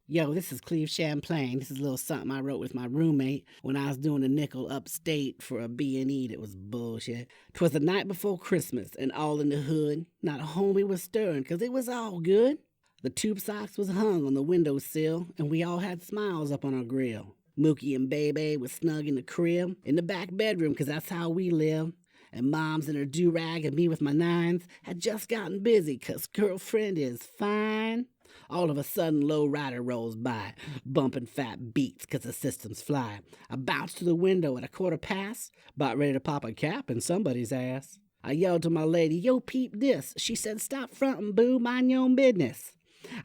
Yo, this is Cleve Champlain. This is a little something I wrote with my roommate when I was doing a nickel upstate for a B&E that was bullshit. 'Twas the night before Christmas, and all in the hood, not a homie was stirring, 'cause it was all good. The tube socks was hung on the windowsill, and we all had smiles up on our grill. Mookie and Baby was snug in the crib, in the back bedroom, 'cause that's how we live. And Mom's in her do-rag and me with my nines had just gotten busy, 'cause girlfriend is fine. All of a sudden, low rider rolls by, bumping fat beats 'cause the systems fly. I bounced to the window at a quarter past, about ready to pop a cap in somebody's ass. I yelled to my lady, yo, peep this. She said, stop frontin', boo, mind your own business.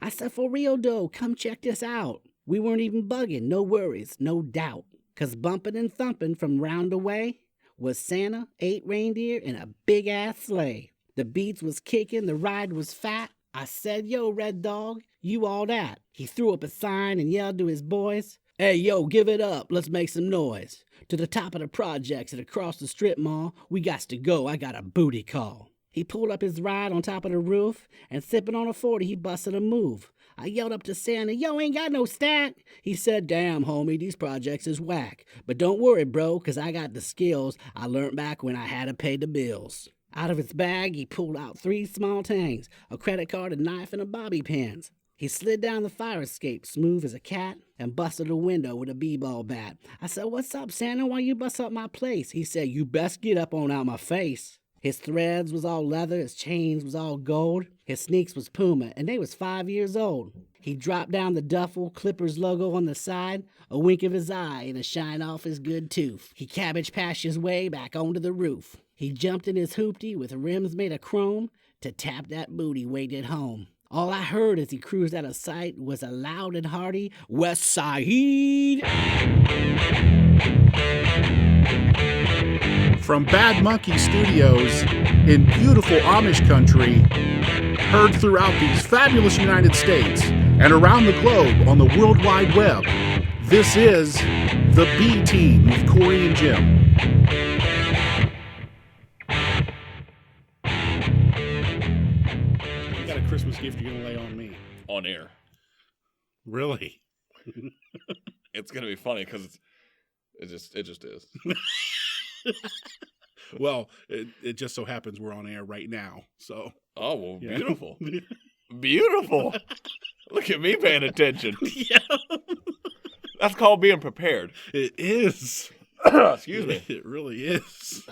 I said, for real, though, come check this out. We weren't even bugging, no worries, no doubt. 'Cause bumping and thumping from round away was Santa, 8 reindeer, and a big-ass sleigh. The beats was kicking, the ride was fat. I said, yo, Red Dog, you all that. He threw up a sign and yelled to his boys, hey, yo, give it up, let's make some noise. To the top of the projects and across the strip mall, we gots to go, I got a booty call. He pulled up his ride on top of the roof, and sipping on a 40, he busted a move. I yelled up to Santa, yo, ain't got no stack. He said, damn, homie, these projects is whack. But don't worry, bro, 'cause I got the skills I learned back when I had to pay the bills. Out of his bag, he pulled out 3 small tangs, a credit card, a knife, and a bobby pins. He slid down the fire escape, smooth as a cat, and busted a window with a b-ball bat. I said, what's up, Santa? Why you bust up my place? He said, you best get up on out my face. His threads was all leather, his chains was all gold, his sneaks was Puma, and they was 5 years old. He dropped down the duffel, Clippers logo on the side, a wink of his eye, and a shine off his good tooth. He cabbage passed his way back onto the roof. He jumped in his hoopty with rims made of chrome to tap that booty waited home. All I heard as he cruised out of sight was a loud and hearty West Side. From Bad Monkey Studios in beautiful Amish country, heard throughout these fabulous United States and around the globe on the World Wide Web, this is The B Team with Cory and Jim. I got a Christmas gift you're going to lay on me. On air. Really? It's going to be funny because it just is. Well, it just so happens we're on air right now, so. Oh, well, Yeah. beautiful. Beautiful. Look at me paying attention. Yeah. That's called being prepared. It is. Excuse me. It really is.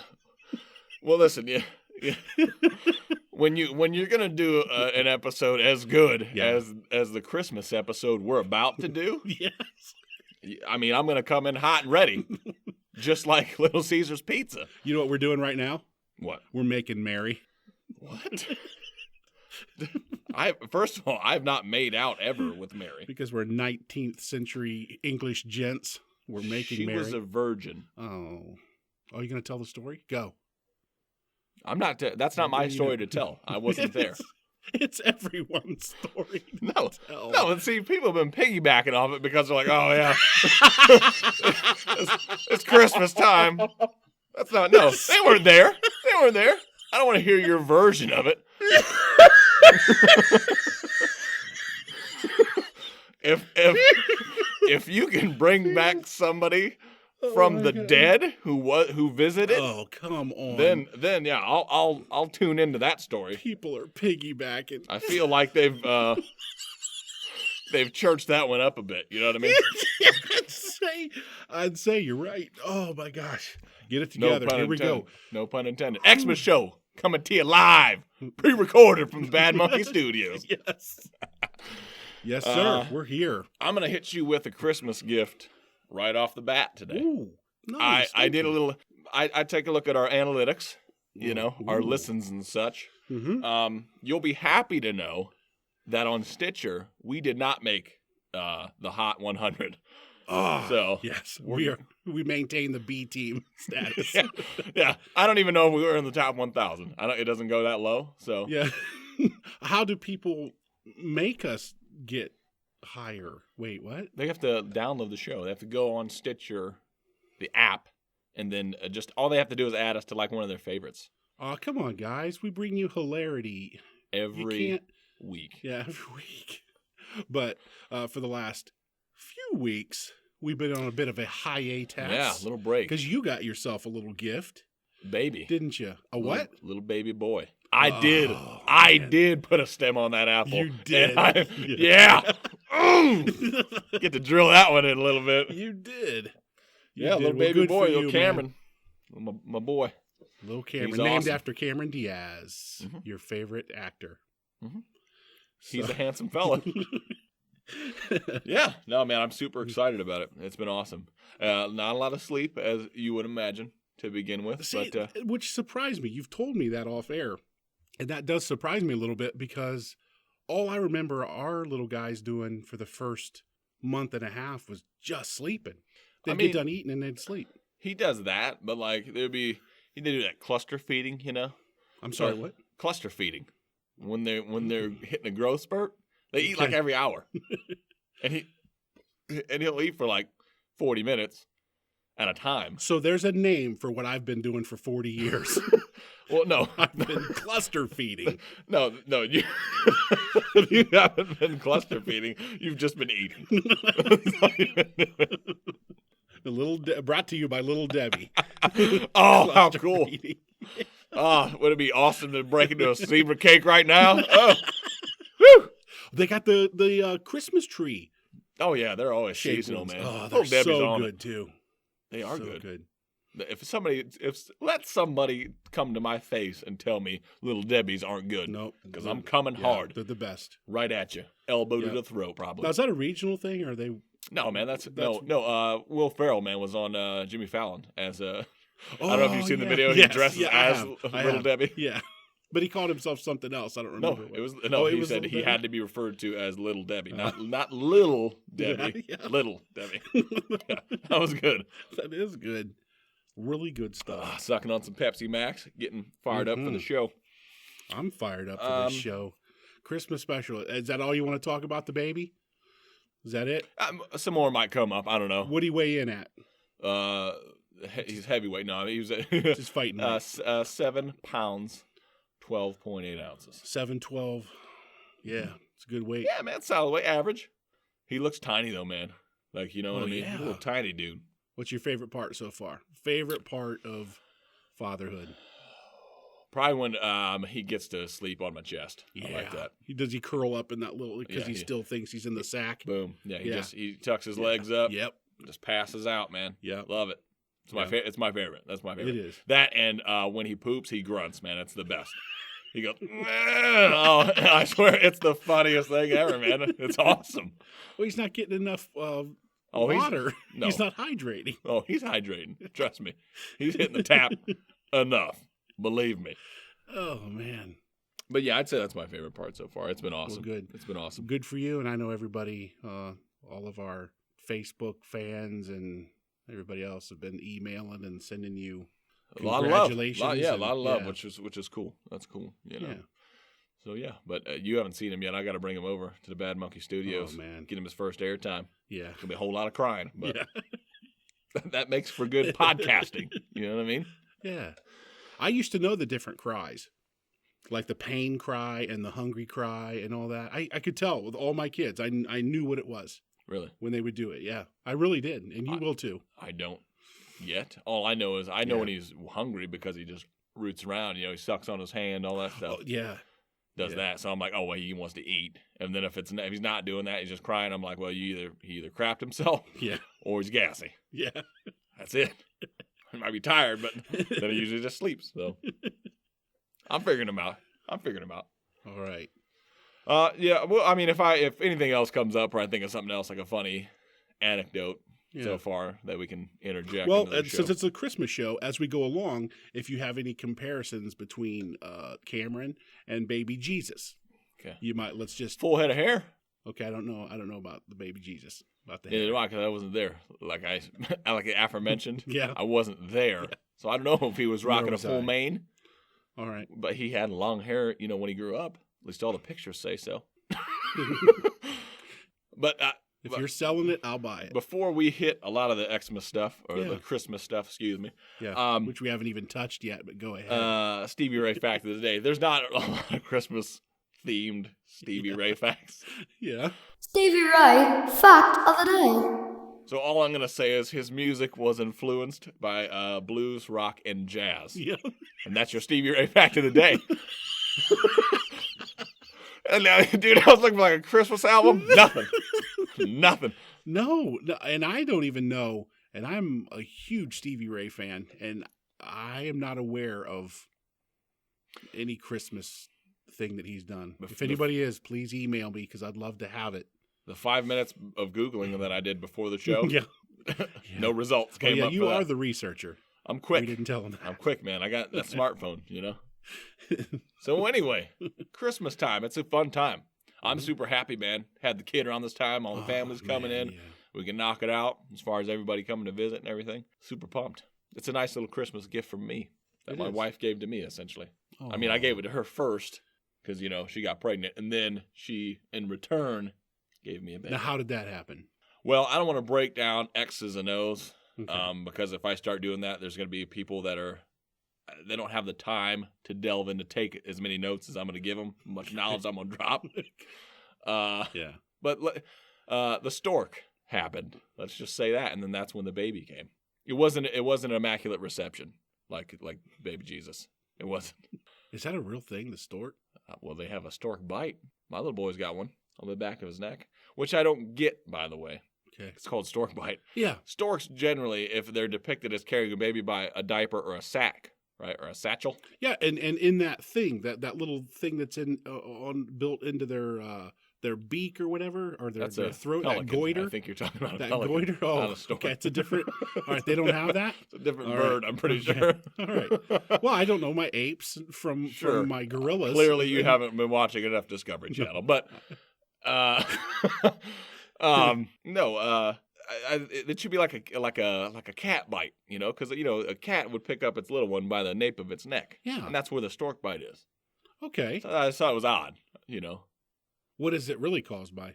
Well, listen, yeah. When you're gonna do an episode as good as the Christmas episode we're about to do, Yes. I mean, I'm gonna come in hot and ready, just like Little Caesar's Pizza. You know what we're doing right now? What? We're making merry. What? First of all, I've not made out ever with Mary. Because we're 19th century English gents. We're making merry. She was a virgin. Oh. Oh, you going to tell the story? Go. I'm not. That's not my story to tell. I wasn't there. It's everyone's story. No. And see, people have been piggybacking off it because they're like, "Oh yeah, it's Christmas time." That's not. No, they weren't there. They weren't there. I don't want to hear your version of it. If you can bring back somebody from the dead who visited, oh come on, then yeah, I'll tune into that story. People are piggybacking. I feel like they've churched that one up a bit. You know what I mean? I'd say you're right. Oh my gosh, get it together. Here we go. No pun intended. Xmas show coming to you live, pre-recorded from the Bad Monkey Studios. Yes. Yes, sir. We're here. I'm gonna hit you with a Christmas gift right off the bat today. Ooh, nice. I did a little. I take a look at our analytics, our Ooh. listens and such. Mm-hmm. You'll be happy to know that on Stitcher we did not make the Hot 100. Oh, so yes, we maintain the B team status. yeah. I don't even know if we were in the top 1,000. It doesn't go that low. So yeah. How do people make us get higher? Wait, what? They have to download the show. They have to go on Stitcher, the app, and then just all they have to do is add us to like one of their favorites. Oh, come on, guys. We bring you hilarity Every week. Yeah, every week. But for the last few weeks, we've been on a bit of a hiatus. Yeah, little break. Because you got yourself a little gift. Baby. Didn't you? A what? Little baby boy. I did put a stem on that apple. You did. Yeah. Get to drill that one in a little bit. You did. Little baby boy, you, little Cameron. My boy. Little Cameron. He's Named awesome. after Cameron Diaz, your favorite actor. Mm-hmm. He's a handsome fella. Yeah. No, man, I'm super excited about it. It's been awesome. Not a lot of sleep, as you would imagine, to begin with. See, but which surprised me. You've told me that off air. And that does surprise me a little bit because all I remember our little guys doing for the first month and a half was just sleeping. They'd get done eating and they'd sleep. He does that, but like he do that cluster feeding, you know. I'm sorry, what? Cluster feeding. When they're hitting a growth spurt, they eat like every hour. and he'll eat for like 40 minutes at a time. So there's a name for what I've been doing for 40 years. Well, no. I've been cluster feeding. No, you haven't been cluster feeding. You've just been eating. Brought to you by Little Debbie. Oh, how cool. Oh, would it be awesome to break into a zebra cake right now? Oh, whew. They got the Christmas tree. Oh, yeah, they're always Shaped seasonal, ones. man. Oh, they're so good, too. They are so good. Let somebody come to my face and tell me Little Debbie's aren't good. Nope. Because I'm coming hard. They're the best. Right at you. Elbow to the throat, probably. Now, is that a regional thing, or are they... No, man, no. Will Ferrell, man, was on Jimmy Fallon as a... I don't know if you've seen the video. He dresses as Little Debbie. Yeah. But he called himself something else. I don't remember. He said he had to be referred to as Little Debbie, not Little Debbie. Yeah. Little Debbie. Yeah, that was good. That is good. Really good stuff. Sucking on some Pepsi Max, getting fired up for the show. I'm fired up for this show. Christmas special. Is that all you want to talk about, the baby? Is that it? Some more might come up. I don't know. What do you weigh in at? He's heavyweight. No, he was just fighting. 7 pounds, 12.8 ounces. 712. Yeah, it's a good weight. Yeah, man, solid weight, average. He looks tiny though, man. Like, you know what I mean? Yeah. He's a little tiny dude. What's your favorite part so far? Favorite part of fatherhood? Probably when he gets to sleep on my chest. Yeah. I like that. Does he curl up in that little, because he still thinks he's in the sack? Boom. Yeah, he tucks his legs up. Yep. Just passes out, man. Yeah. Love it. It's my favorite. That's my favorite. It is. That and when he poops, he grunts, man. It's the best. He goes, oh, I swear it's the funniest thing ever, man. It's awesome. Well, he's not getting enough water. No. He's not hydrating. Oh, he's hydrating. Trust me. He's hitting the tap enough. Believe me. Oh, man. But yeah, I'd say that's my favorite part so far. It's been awesome. Well, good. It's been awesome. Good for you. And I know everybody, all of our Facebook fans and everybody else have been emailing and sending you congratulations. A lot of love, which is cool. That's cool. You know. Yeah. So yeah, but you haven't seen him yet. I got to bring him over to the Bad Monkey Studios. Oh, man. Get him his first airtime. Yeah. It's gonna be a whole lot of crying, but yeah. that makes for good podcasting. You know what I mean? Yeah. I used to know the different cries, like the pain cry and the hungry cry and all that. I could tell with all my kids. I knew what it was. Really? When they would do it. Yeah. I really did. And you will too. I don't yet. All I know is when he's hungry because he just roots around. You know, he sucks on his hand, all that stuff. Oh, yeah. Does that. So I'm like, oh, well, he wants to eat. And then if he's not doing that, he's just crying. I'm like, well, he either crapped himself or he's gassy. Yeah. That's it. He might be tired, but then he usually just sleeps. So I'm figuring him out. All right. Yeah. Well, I mean, if anything else comes up, or I think of something else, like a funny anecdote so far that we can interject. Well, into the show. Since it's a Christmas show, as we go along, if you have any comparisons between Cameron and Baby Jesus, you might let's just full head of hair. Okay, I don't know about the Baby Jesus. About the hair. Yeah, because I wasn't there. Like I aforementioned. Yeah, I wasn't there, so I don't know if he was rocking a full mane. All right, but he had long hair. You know, when he grew up. At least all the pictures say so. But if you're selling it, I'll buy it. Before we hit a lot of the Xmas stuff, or the Christmas stuff, excuse me. Yeah, which we haven't even touched yet, but go ahead. Stevie Ray fact of the day. There's not a lot of Christmas themed Stevie Ray facts. Yeah. Stevie Ray, fact of the day. So all I'm going to say is his music was influenced by blues, rock, and jazz. Yeah. And that's your Stevie Ray fact of the day. And now, dude, I was looking for like a Christmas album. Nothing. No, and I don't even know. And I'm a huge Stevie Ray fan, and I am not aware of any Christmas thing that he's done. If anybody is, please email me because I'd love to have it. The 5 minutes of Googling that I did before the show, Yeah. no results came up. You for are that. the researcher. I'm quick. We didn't tell him that. I'm quick, man. I got that smartphone, you know. So anyway, Christmas time. It's a fun time. I'm super happy, man. Had the kid around this time. All the family's coming in. Yeah. We can knock it out as far as everybody coming to visit and everything. Super pumped. It's a nice little Christmas gift from me that my wife gave to me, essentially. I mean, I gave it to her first because, you know, she got pregnant. And then she, in return, gave me a baby. Now, how did that happen? Well, I don't want to break down X's and O's Okay. because if I start doing that, there's going to be people that they don't have the time to delve in to take as many notes as I'm going to give them, much knowledge I'm going to drop. Yeah. But the stork happened. Let's just say that, and then that's when the baby came. It wasn't an immaculate reception like baby Jesus. It wasn't. Is that a real thing, the stork? Well, they have a stork bite. My little boy's got one on the back of his neck, which I don't get, by the way. Okay. It's called stork bite. Yeah. Storks generally, if they're depicted as carrying a baby by a diaper or a sack, right, or a satchel. Yeah, and in that thing, that little thing that's built into their beak or whatever, or their throat, pelican. that goiter. I think you're talking about a that pelican, goiter. Oh, not a stork. okay, it's a different. All right, they don't have that. It's a different All bird, right. I'm pretty Okay. sure. All right. Well, I don't know my apes from my gorillas. Clearly, you haven't been watching enough Discovery Channel, but no. It should be like a cat bite, you know, because you know a cat would pick up its little one by the nape of its neck. Yeah. And that's where the stork bite is. Okay. So I thought it was odd, you know. What is it really caused by?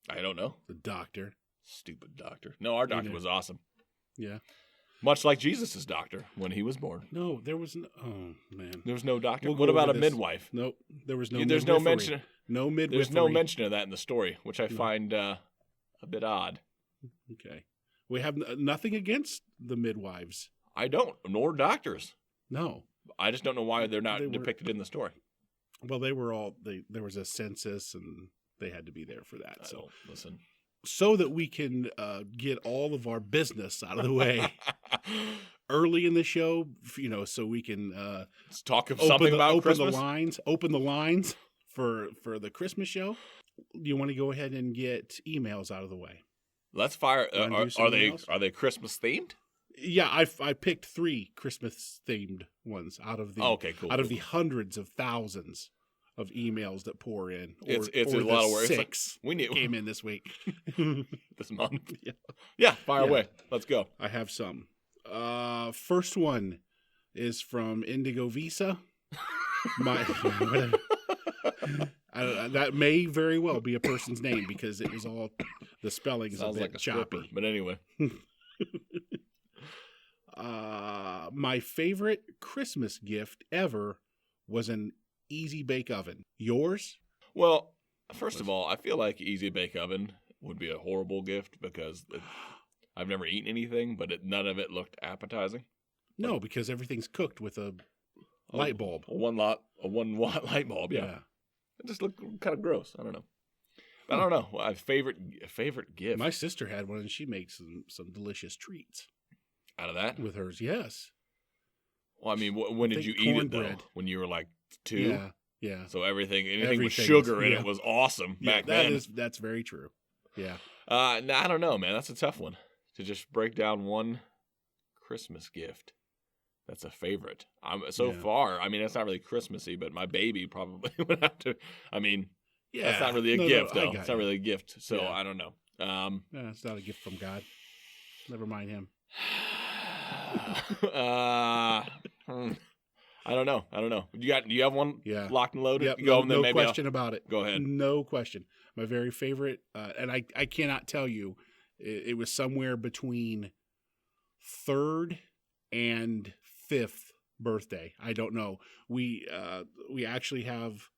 I don't know. The doctor. Stupid doctor. No, our doctor was awesome. Yeah. Much like Jesus' doctor when he was born. No, there was no. Oh man. There was no doctor. We'll what go about over a this. midwife? Nope. There was no. There's no midwifery. mention. No midwifery. There's no mention of that in the story, which I find a bit odd. Okay. We have nothing against the midwives. I don't, nor doctors. No. I just don't know why they're not They were- depicted in the story. Well, they were all. There was a census, and they had to be there for that. I So, don't listen. so that we can get all of our business out of the way early in the show, you know, so we can Let's talk of something about Christmas. Open the lines for the Christmas show. You want to go ahead and get emails out of the way? Let's fire. Wanna do some emails? Are they Christmas themed? Yeah, I picked 3 Christmas themed ones out of the Okay, cool. out of the hundreds of thousands of emails that pour in. It's or a lot of work. It's like, 6 we need came in this week. this month. Yeah. Yeah, fire Yeah. away. Let's go. I have some. First one is from Indigo Visa. That may very well be a person's name because it was all the spelling is Sounds a bit like a stripper, choppy. but anyway. My favorite Christmas gift ever was an Easy Bake Oven. Yours? Well, first of all, I feel like Easy Bake Oven would be a horrible gift because I've never eaten anything, but none of it looked appetizing. No, because everything's cooked with a light bulb. A 1 watt light bulb. Yeah. It just looked kind of gross. I don't know. I don't know. A favorite gift My sister had one, and she makes some delicious treats out of that. with hers. Yes. Well, I mean, when did think you eat it though? cornbread. When you were like 2? Yeah. Yeah. So anything with Everything sugar was- in yeah. it was awesome Yeah, back then. that's very true. Yeah. No, I don't know, man. That's a tough one to just break down one Christmas gift. That's a favorite. Far, I mean, it's not really Christmassy, but my baby probably would have to. I mean, Yeah. that's not really a No, gift, I though. got It's not you. really a gift, so Yeah. I don't know. Yeah, it's not a gift from God. Never mind him. I don't know. Do you have one Yeah. locked and loaded? Yep, You go, and then no maybe question about it. Go ahead. No question. My very favorite, and I cannot tell you, it was somewhere between 3rd and 5th birthday. I don't know. We actually have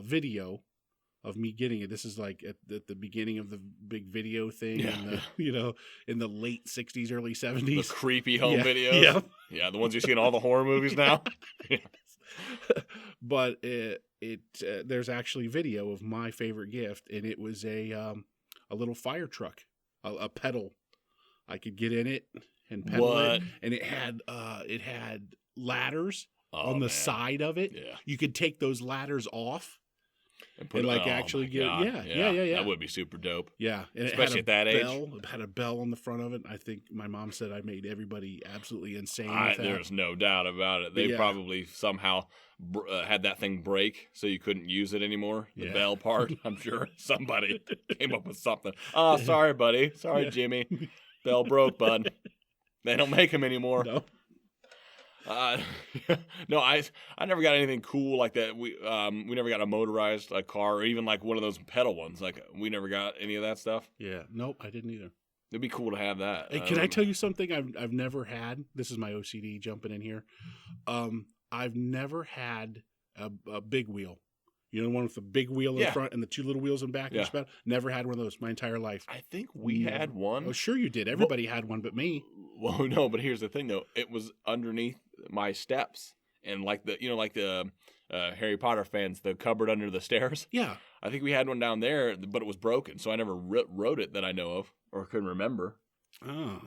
video of me getting it. This is like at the beginning of the big video thing, in the, in the late 60s, early 70s. The creepy home videos. Yeah. Yeah, the ones you see in all the horror movies now. But there's actually video of my favorite gift, and it was a little fire truck, a pedal. I could get in it and pedal it, and it had ladders on the side of it. Yeah. You could take those ladders off and actually get That would be super dope. Yeah, and especially at that age. It had a bell on the front of it. I think my mom said I made everybody absolutely insane with that. There's no doubt about it. They probably somehow had that thing break so you couldn't use it anymore. The bell part. I'm sure somebody came up with something. Oh, sorry, buddy. Sorry, Jimmy. Bell broke, bud. They don't make them anymore. No. No, I never got anything cool like that. We never got a motorized car or even like one of those pedal ones. Like we never got any of that stuff. Yeah, nope, I didn't either. It'd be cool to have that. Hey, can I tell you something I've never had? This is my OCD jumping in here. I've never had a big wheel. You know, the one with the big wheel in front and the two little wheels in back. Yeah. Never had one of those my entire life. I think we had one. Oh, sure you did. Everybody had one but me. Well, no, but here's the thing though. It was underneath my steps, and like the Harry Potter fans, the cupboard under the stairs. Yeah. I think we had one down there, but it was broken, so I never rode it that I know of or couldn't remember. Oh.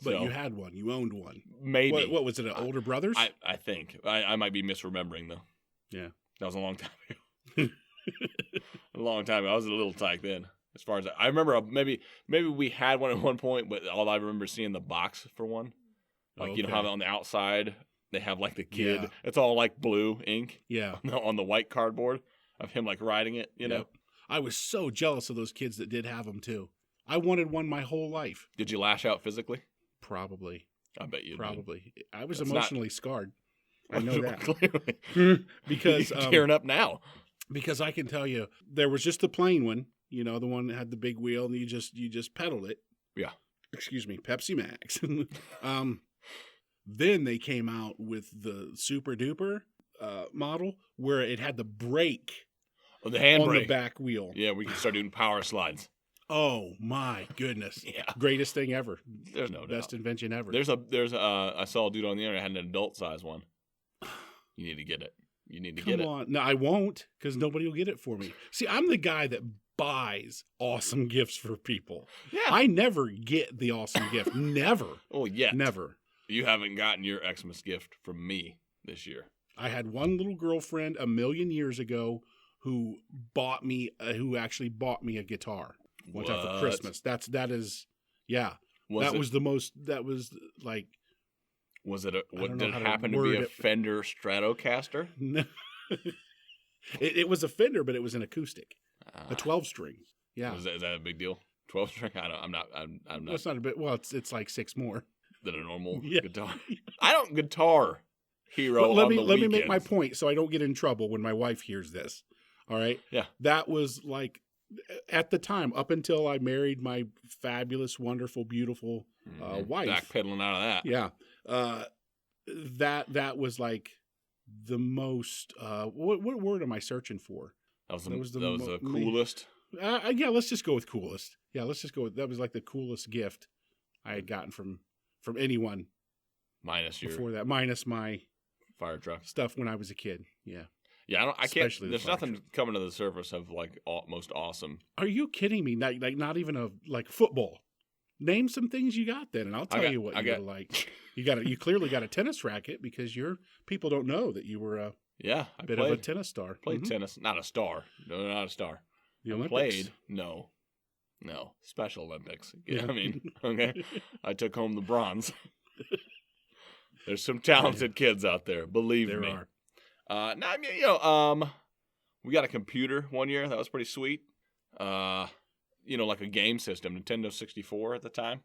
But So, you had one. You owned one. maybe. What was it, an older brother's? I think. I might be misremembering though. Yeah. That was a long time ago. A long time ago. I was a little tyke then. As far as I remember, maybe we had one at one point, but all I remember seeing the box for one. Like, you know how on the outside they have like the kid. Yeah. It's all like blue ink. Yeah. On the white cardboard of him like riding it, you know. I was so jealous of those kids that did have them too. I wanted one my whole life. Did you lash out physically? Probably. I bet you did. Probably. I was That's emotionally scarred. I know that. Clearly. Because You're tearing up now. Because I can tell you, there was just the plain one, you know, the one that had the big wheel, and you just pedaled it. Yeah. Excuse me, Pepsi Max. Then they came out with the super duper model where it had the brake Oh, the handbrake on the back wheel. Yeah, we can start doing power slides. Oh my goodness! Yeah. Greatest thing ever. There's no doubt. Best invention ever. I saw a dude on the internet had an adult size one. You need to get it. You need to get it. Come on. No, I won't, because nobody will get it for me. See, I'm the guy that buys awesome gifts for people. Yeah. I never get the awesome gift. Never. Oh, yeah. Never. You haven't gotten your Xmas gift from me this year. I had one little girlfriend a million years ago who actually bought me a guitar one time for Christmas. That is, yeah. Was it did it happen to be a Fender Stratocaster? No. It was a Fender, but it was an acoustic, a 12-string. Yeah. Is that a big deal? 12-string? I'm not. That's not a bit. Well, it's like 6 more than a normal guitar. I don't guitar hero. Let me make my point so I don't get in trouble when my wife hears this. All right. Yeah. That was like at the time, up until I married my fabulous, wonderful, beautiful wife. Backpedaling out of that. Yeah. That was like the most. What word am I searching for? That was the coolest. Yeah, let's just go with coolest. Yeah, let's just go with that was like the coolest gift I had gotten from anyone. Minus my fire truck stuff when I was a kid. Yeah. Yeah, I can't. There's nothing truck. coming to the surface of like most awesome. Are you kidding me? Like not even a football. Name some things you got then, and I'll tell you what you got. Like you clearly got a tennis racket because people don't know that you were a bit of a tennis star. Played tennis, not a star. No, not a star. The Olympics. Played no Special Olympics. Yeah. I mean, okay. I took home the bronze. There's some talented kids out there. Believe me. There are. We got a computer one year. That was pretty sweet. Like a game system, Nintendo 64 at the time.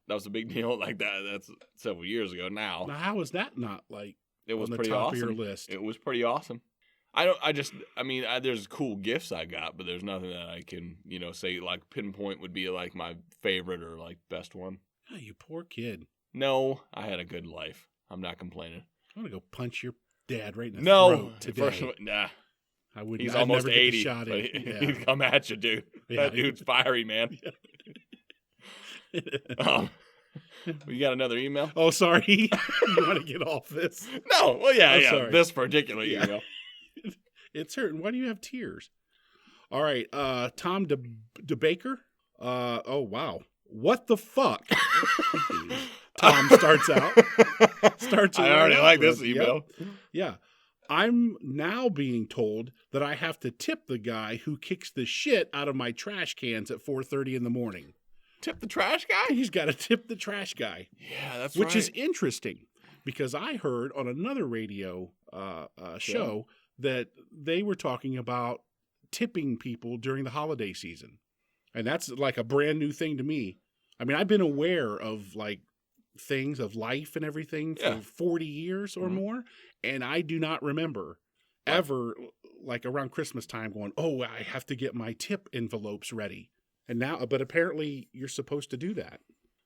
That was a big deal. Like that's several years ago now. Now, how is that not like it was on the pretty top awesome. of your list? It was pretty awesome. There's cool gifts I got, but there's nothing that I can, say like pinpoint would be like my favorite or like best one. Oh, you poor kid. No, I had a good life. I'm not complaining. I'm gonna go punch your dad right in the throat today. Nah. I wouldn't. He's I'd almost never get the 80. shot But in. he'd come at you, dude. Yeah. That dude's fiery, man. You got another email? Oh, sorry. You want to get off this? No. Well, yeah. Sorry. This particular email. It's hurting. Why do you have tears? All right. Tom DeBaker. Oh, wow. What the fuck? Tom starts out. I already like this email. Yep. Yeah. I'm now being told that I have to tip the guy who kicks the shit out of my trash cans at 4:30 in the morning. Tip the trash guy? He's got to tip the trash guy. Yeah, that's which right. is interesting because I heard on another radio show that they were talking about tipping people during the holiday season. And that's like a brand new thing to me. I mean, I've been aware of like things of life and everything for 40 years or more. And I do not remember ever like around Christmas time going, oh, I have to get my tip envelopes ready. And now, but apparently you're supposed to do that.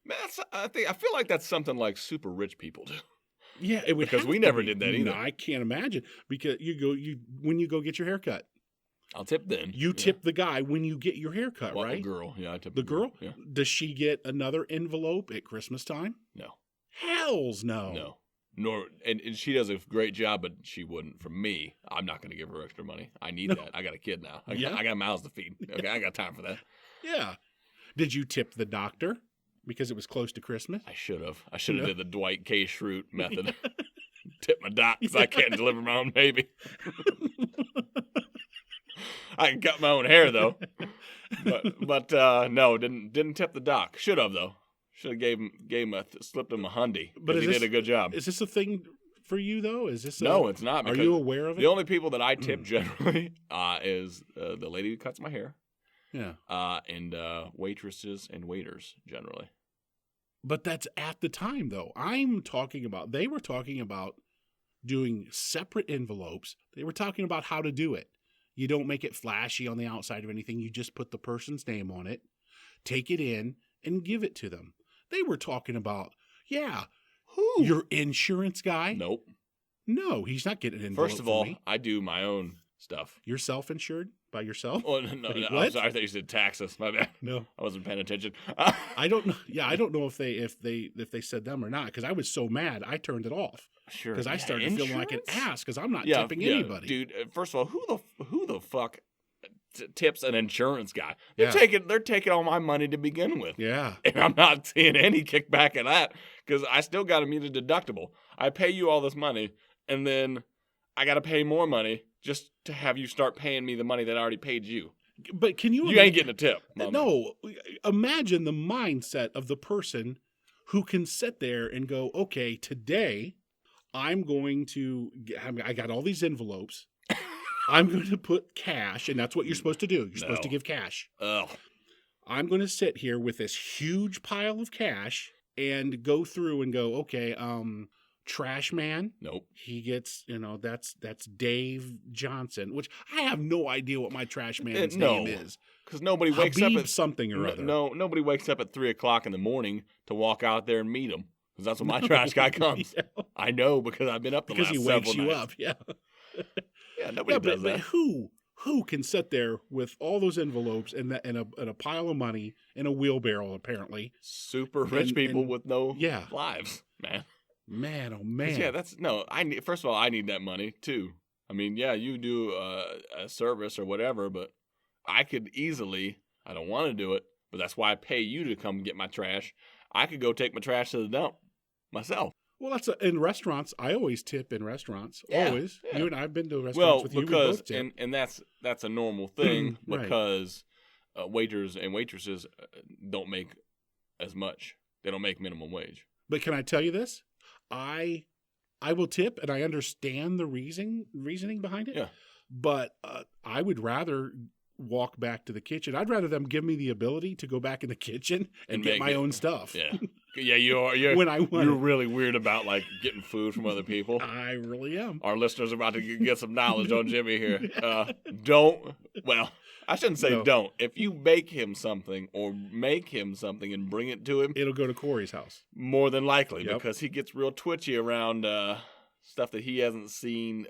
Man, I feel like that's something like super rich people do. Yeah, it would because we never did that either. No, I can't imagine because when you go get your hair cut, I'll tip then. You tip the guy when you get your hair cut, right? The girl, yeah, I tip the girl. Yeah. Does she get another envelope at Christmas time? No. Hells no. No. Nor and she does a great job, but she wouldn't. For me, I'm not going to give her extra money. I need that. I got a kid now. I got mouths to feed. Okay, I got time for that. Yeah. Did you tip the doctor because it was close to Christmas? I should have. I should have did the Dwight K. Schrute method. Tip my doc because I can't deliver my own baby. I can cut my own hair though. But no, didn't tip the doc. Should have though. Should have gave him slipped him a hundy. But he did a good job. Is this a thing for you though? Is this? No, it's not. Are you aware of it? The only people that I tip generally is the lady who cuts my hair. Yeah. And waitresses and waiters generally. But that's at the time though. They were talking about doing separate envelopes. They were talking about how to do it. You don't make it flashy on the outside of anything. You just put the person's name on it, take it in, and give it to them. They were talking about, who? Your insurance guy? Nope. No, he's not getting an envelope. First of all, I do my own stuff. You're self-insured by yourself? Oh, no, I'm sorry. I thought you said taxes. My bad. No, I wasn't paying attention. I don't know. Yeah, I don't know if they said them or not because I was so mad I turned it off. Sure. Because I started feeling like an ass because I'm not tipping anybody. Dude, first of all, who the fuck tips an insurance guy? They're taking all my money to begin with. Yeah. And I'm not seeing any kickback in that because I still got to meet a deductible. I pay you all this money and then I got to pay more money just to have you start paying me the money that I already paid you. But can you? You ain't getting a tip. No. Imagine the mindset of the person who can sit there and go, okay, today I'm going to, I got all these envelopes. I'm going to put cash, and that's what you're supposed to do. You're supposed to give cash. Ugh. I'm going to sit here with this huge pile of cash and go through and go, okay, Trash Man. Nope. He gets, that's Dave Johnson, which I have no idea what my Trash Man's name is. Because nobody wakes up at something or other. No, nobody wakes up at 3:00 in the morning to walk out there and meet him. Because that's when my trash guy comes. Yeah. I know because I've been up the last several nights. Because he wakes you up, yeah. Yeah, nobody does that. But who can sit there with all those envelopes and a pile of money in a wheelbarrow, apparently? Super rich people with no lives, man. Man, oh man. Yeah, first of all, I need that money too. I mean, yeah, you do a service or whatever, but I could easily, I don't want to do it, but that's why I pay you to come get my trash. I could go take my trash to the dump myself. Well, in restaurants. I always tip in restaurants. Always. Yeah. You and I've been to restaurants with you. Because and that's a normal thing because waiters and waitresses don't make as much. They don't make minimum wage. But can I tell you this? I will tip, and I understand the reasoning behind it. Yeah. But I would rather walk back to the kitchen. I'd rather them give me the ability to go back in the kitchen and get my own stuff. Yeah. Yeah, you're really weird about like getting food from other people. I really am. Our listeners are about to get some knowledge on Jimmy here. I shouldn't say don't. If you bake him something or make him something and bring it to him, it'll go to Cory's house. More than likely, because he gets real twitchy around stuff that he hasn't seen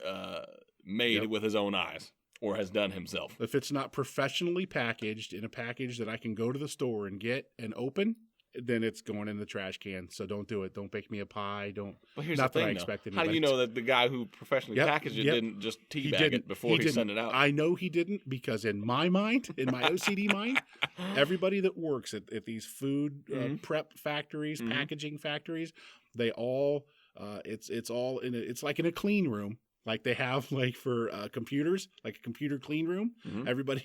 made with his own eyes. or has done himself. If it's not professionally packaged in a package that I can go to the store and get and open, then it's going in the trash can. So don't do it. Don't bake me a pie. But here's not the that thing, I expected. How do you know that the guy who professionally packaged it didn't just teabag it before he sent it out? I know he didn't, because in my mind, in my OCD mind, everybody that works at these food prep factories, packaging factories, they all it's all in it's like in a clean room, like they have like for computers, like a computer clean room. Everybody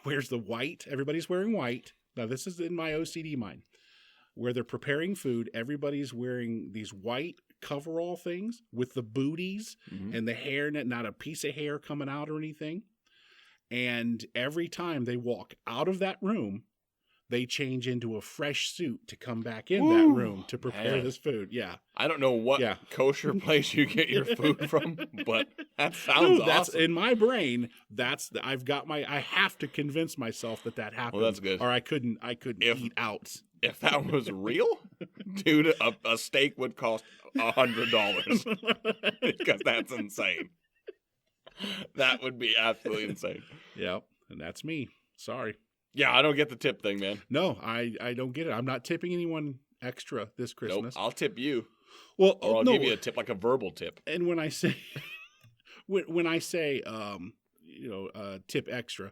wears the white. Everybody's wearing white. Now, this is in my OCD mind. Where they're preparing food, everybody's wearing these white coverall things with the booties and the hair, not a piece of hair coming out or anything. And every time they walk out of that room, they change into a fresh suit to come back in that room to prepare this food. Yeah. I don't know what kosher place you get your food from, but that sounds awesome. In my brain, I have to convince myself that happens. Well, that's good. Or I couldn't eat out. If that was real, dude, a steak would cost $100 because that's insane. That would be absolutely insane. Yep. And that's me. Sorry. Yeah, I don't get the tip thing, man. No, I don't get it. I'm not tipping anyone extra this Christmas. Nope, I'll tip you. Well, or I'll give you a tip, like a verbal tip. And when I say, tip extra,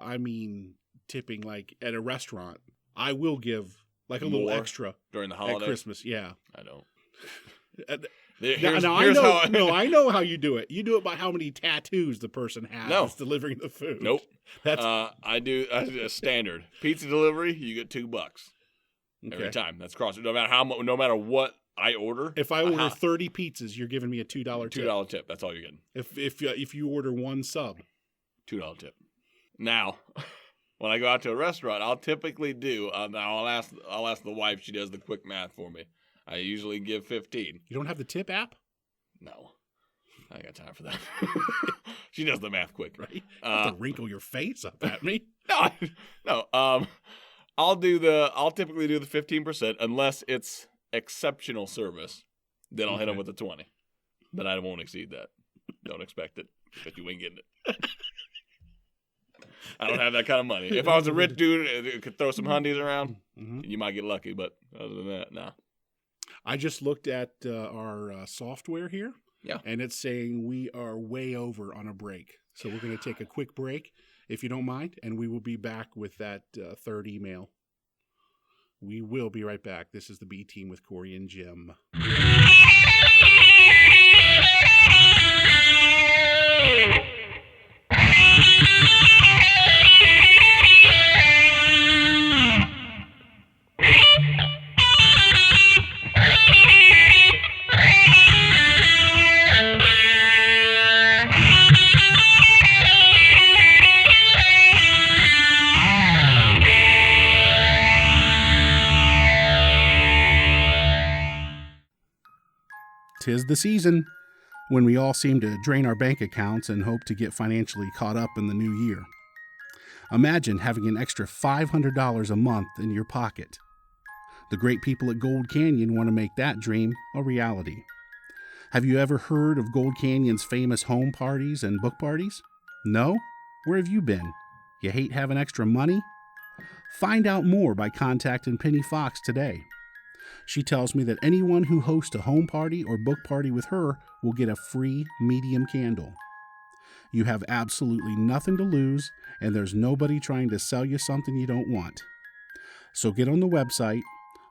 I mean tipping like at a restaurant. I will give like a little extra during the holidays at Christmas. Yeah, I don't. I know how you do it. You do it by how many tattoos the person has delivering the food. Nope. That's I do a standard pizza delivery. You get $2 every time. That's cross. No matter what I order. If I order 30 pizzas, you're giving me a $2 tip. $2 tip. That's all you're getting. If you order one sub, $2 tip. Now, when I go out to a restaurant, I'll typically do. I'll ask the wife. She does the quick math for me. I usually give 15. You don't have the tip app? No. I ain't got time for that. She does the math quick. Right? You have to wrinkle your face up at me. No. I'll typically do the 15% unless it's exceptional service. Then I'll hit them with the 20. But I won't exceed that. Don't expect it. But you ain't getting it. I don't have that kind of money. If I was a rich dude who could throw some hundies around, you might get lucky. But other than that, nah. I just looked at our software here, and it's saying we are way over on a break. So we're going to take a quick break, if you don't mind, and we will be back with that third email. We will be right back. This is the B Team with Cory and Jim. Tis the season when we all seem to drain our bank accounts and hope to get financially caught up in the new year. Imagine having an extra $500 a month in your pocket. The great people at Gold Canyon want to make that dream a reality. Have you ever heard of Gold Canyon's famous home parties and book parties? No? Where have you been? You hate having extra money? Find out more by contacting Penny Fox today. She tells me that anyone who hosts a home party or book party with her will get a free medium candle. You have absolutely nothing to lose, and there's nobody trying to sell you something you don't want. So get on the website,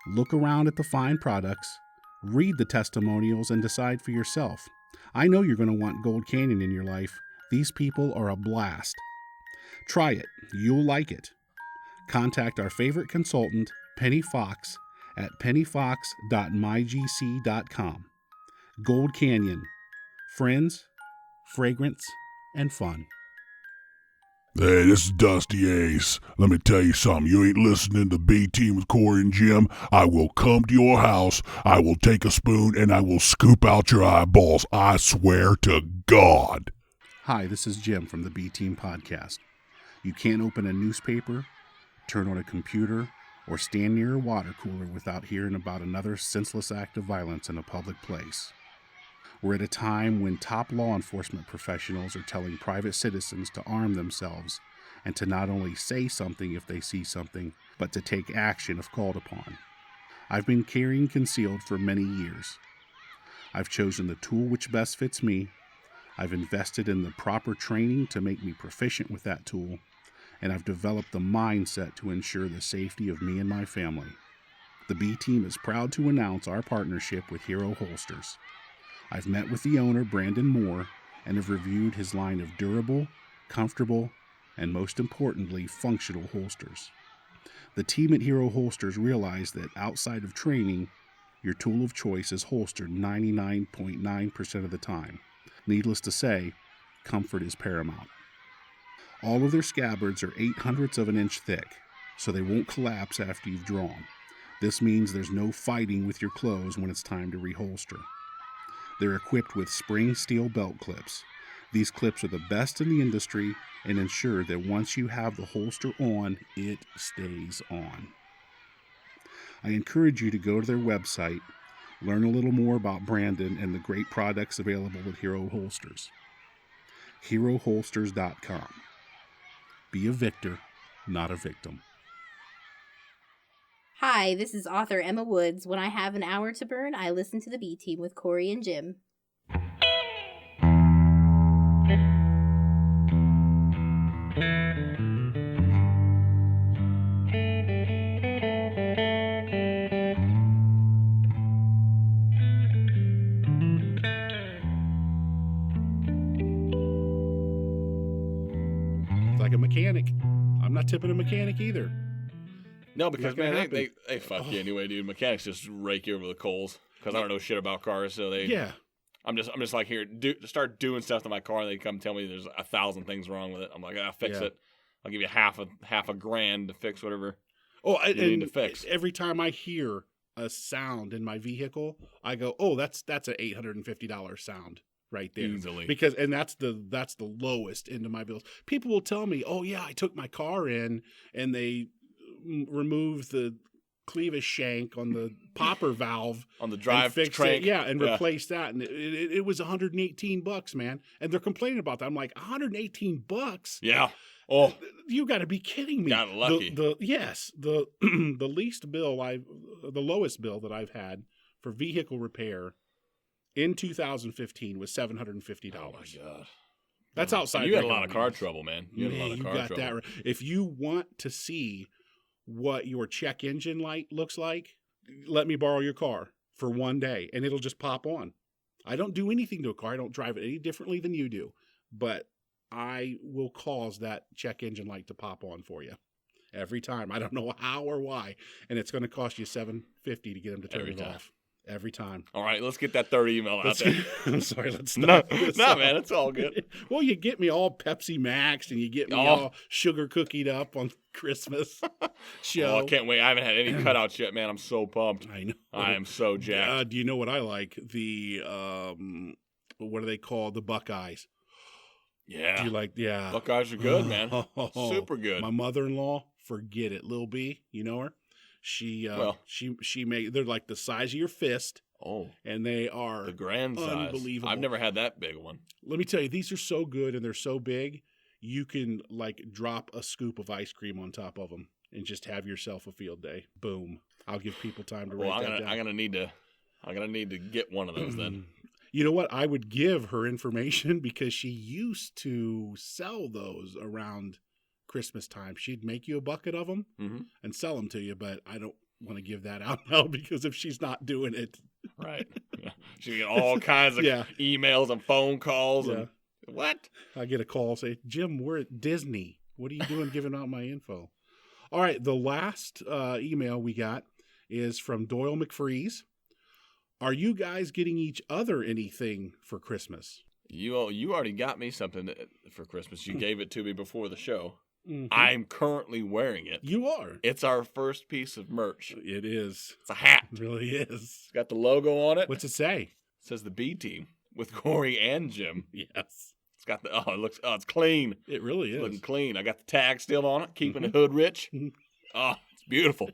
look around at the fine products, read the testimonials, and decide for yourself. I know you're going to want Gold Canyon in your life. These people are a blast. Try it. You'll like it. Contact our favorite consultant, Penny Fox, at pennyfox.mygc.com. Gold Canyon. Friends, fragrance, and fun. Hey, this is Dusty Ace. Let me tell you something. You ain't listening to B Team with Cory and Jim. I will come to your house, I will take a spoon, and I will scoop out your eyeballs. I swear to God. Hi, this is Jim from the B Team podcast. You can't open a newspaper, turn on a computer, or stand near a water cooler without hearing about another senseless act of violence in a public place. We're at a time when top law enforcement professionals are telling private citizens to arm themselves and to not only say something if they see something, but to take action if called upon. I've been carrying concealed for many years. I've chosen the tool which best fits me. I've invested in the proper training to make me proficient with that tool, and I've developed the mindset to ensure the safety of me and my family. The B Team is proud to announce our partnership with Hero Holsters. I've met with the owner, Brandon Moore, and have reviewed his line of durable, comfortable, and most importantly, functional holsters. The team at Hero Holsters realized that outside of training, your tool of choice is holstered 99.9% of the time. Needless to say, comfort is paramount. All of their scabbards are 0.08 of an inch thick, so they won't collapse after you've drawn. This means there's no fighting with your clothes when it's time to reholster. They're equipped with spring steel belt clips. These clips are the best in the industry and ensure that once you have the holster on, it stays on. I encourage you to go to their website, learn a little more about Brandon and the great products available at Hero Holsters. HeroHolsters.com. Be a victor, not a victim. Hi, this is author Emma Woods. When I have an hour to burn, I listen to the B Team with Cory and Jim. Like a mechanic. I'm not tipping a mechanic either. No, because, man, happen. they fuck you anyway, dude. Mechanics just rake you over the coals because I don't know shit about cars, so they... Yeah. I'm just like, here, start doing stuff to my car, and they come tell me there's 1,000 things wrong with it. I'm like, I'll fix it. I'll give you half a grand to fix whatever you need to fix. Every time I hear a sound in my vehicle, I go, oh, that's an $850 sound right there. Easily. And that's the lowest end of my bills. People will tell me, oh yeah, I took my car in and they removed the clevis shank on the popper valve on the drive crank, and replaced that, and it was $118, man. And they're complaining about that. I'm like, $118? Yeah. Oh, you got to be kidding me! Got lucky. The least bill the lowest bill that I've had for vehicle repair in 2015 was $750. Oh my god. That's outside. You had a lot of car trouble, man. You had a lot of car trouble. That right. If you want to see what your check engine light looks like, let me borrow your car for one day, and it'll just pop on. I don't do anything to a car. I don't drive it any differently than you do, but I will cause that check engine light to pop on for you every time. I don't know how or why, and it's going to cost you $750 to get them to turn it off. Every time. All right, let's get that third email out there. I'm sorry, let's stop. No, man, it's all good. Well, you get me all Pepsi Maxed, and you get me all sugar cookied up on Christmas show. Oh, I can't wait. I haven't had any cutouts yet, man. I'm so pumped. I know. I am so jacked. Do you know what I like? The, what are they called? The Buckeyes. Yeah. Do you like, Buckeyes are good, man. Super good. My mother-in-law, forget it. Lil B, you know her? She made, they're like the size of your fist. Oh. And they are the grand size. Unbelievable. I've never had that big one. Let me tell you, these are so good and they're so big, you can like drop a scoop of ice cream on top of them and just have yourself a field day. Boom. I'll give people time to write that down. I'm gonna need to get one of those then. You know what? I would give her information because she used to sell those around Christmas time. She'd make you a bucket of them and sell them to you, but I don't want to give that out now because if she's not doing it. Right. Yeah. She get all kinds of emails and phone calls. And what? I get a call say, Jim, we're at Disney. What are you doing giving out my info? All right. The last email we got is from Doyle McFreeze. Are you guys getting each other anything for Christmas? You already got me something for Christmas. You gave it to me before the show. Mm-hmm. I'm currently wearing it. You are. It's our first piece of merch. It is. It's a hat. It really is. It's got the logo on it. What's it say? It says the B Team with Cory and Jim. Yes. It's got it's clean. It really is. It's looking clean. I got the tag still on it, keeping the hood rich. Oh, it's beautiful.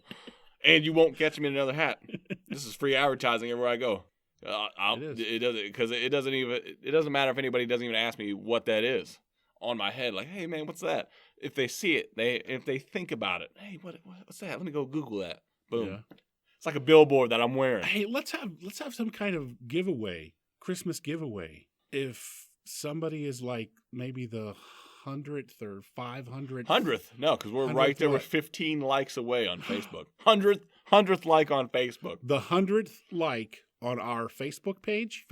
And you won't catch me in another hat. This is free advertising everywhere I go. It doesn't, because it doesn't matter if anybody doesn't even ask me what that is on my head. Like, hey man, what's that? If they see it, if they think about it, hey, what's that? Let me go Google that. Boom. Yeah. It's like a billboard that I'm wearing. Hey, let's have some kind of giveaway, Christmas giveaway. If somebody is like maybe the 100th or 500th. 100th? No, because we're right there. We're 15 likes away on Facebook. 100th like on Facebook. The 100th like on our Facebook page.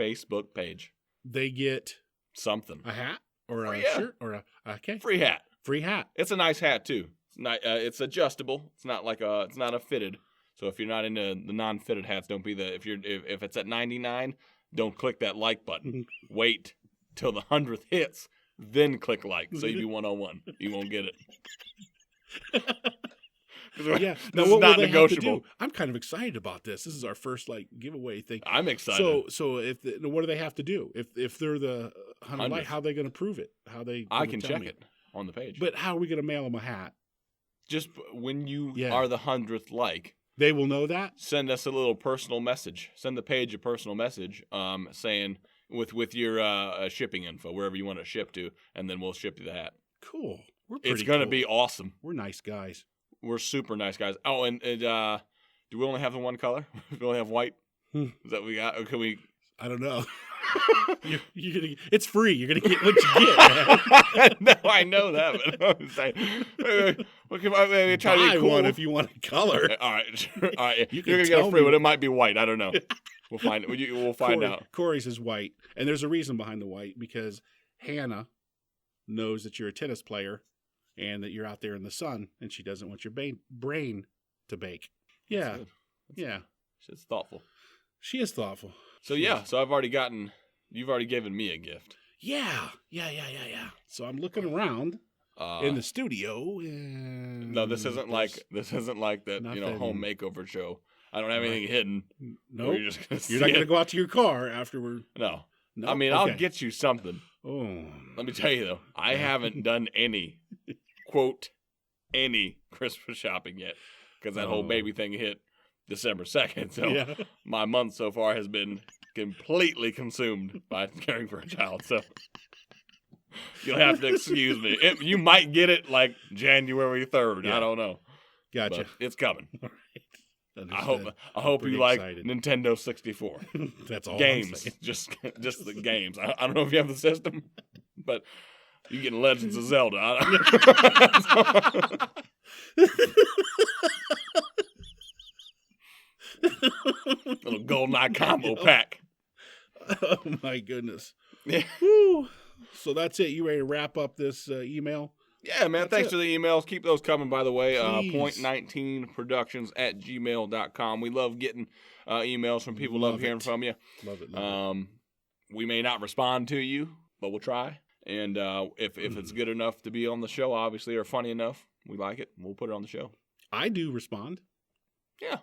They get something. A hat or a shirt or a free hat. Free hat. It's a nice hat too. It's adjustable. It's not a fitted. So if you're not into the non-fitted hats, don't be if it's at 99, don't click that like button. Wait till the 100th hits, then click like. So you be 101. You won't get it. Yeah, this is not negotiable. I'm kind of excited about this. This is our first giveaway thing. I'm excited. So what do they have to do if they're the 100 like? How are they going to prove it? I can check it on the page. But how are we going to mail them a hat? Just when you are the 100th like, they will know that. Send us a little personal message. Send the page a personal message, saying with your shipping info wherever you want to ship to, and then we'll ship you the hat. Cool. It's going to be awesome. We're nice guys. We're super nice guys. Oh, and do we only have the one color? We only have white? Is that what we got? Or can we? I don't know. You're gonna. It's free. You're gonna get what you get. No, I know that, but I'm saying, maybe try to be cool. One if you want a color. All right. You're gonna get a free one. It might be white. I don't know. We'll find. We'll find out. Cory's is white, and there's a reason behind the white because Hannah knows that you're a tennis player. And that you're out there in the sun, and she doesn't want your brain to bake. Yeah, yeah. She's thoughtful. She is thoughtful. So so you've already given me a gift. Yeah. So I'm looking around in the studio. And no, this isn't like that home makeover show. I don't have anything hidden. No, you're not gonna go out to your car after we're. No. I mean, I'll get you something. Oh, let me tell you though, I haven't done any. Quote, any Christmas shopping yet, because that whole baby thing hit December 2nd. So my month so far has been completely consumed by caring for a child. So you'll have to excuse me. You might get it like January 3rd. Yeah. I don't know. Gotcha. But it's coming. All right. I hope you like excited. Nintendo 64. That's all. Games, just the games. I don't know if you have the system, but. You getting Legends of Zelda. Little GoldenEye combo pack. Oh, my goodness. Yeah. Woo. So that's it. You ready to wrap up this email? Yeah, man. Thanks for the emails. Keep those coming, by the way. Point19productions@gmail.com. We love getting emails from people. Love hearing from you. Love it. We may not respond to you, but we'll try. And if it's good enough to be on the show, obviously, or funny enough, we like it, we'll put it on the show. I do respond. Yeah.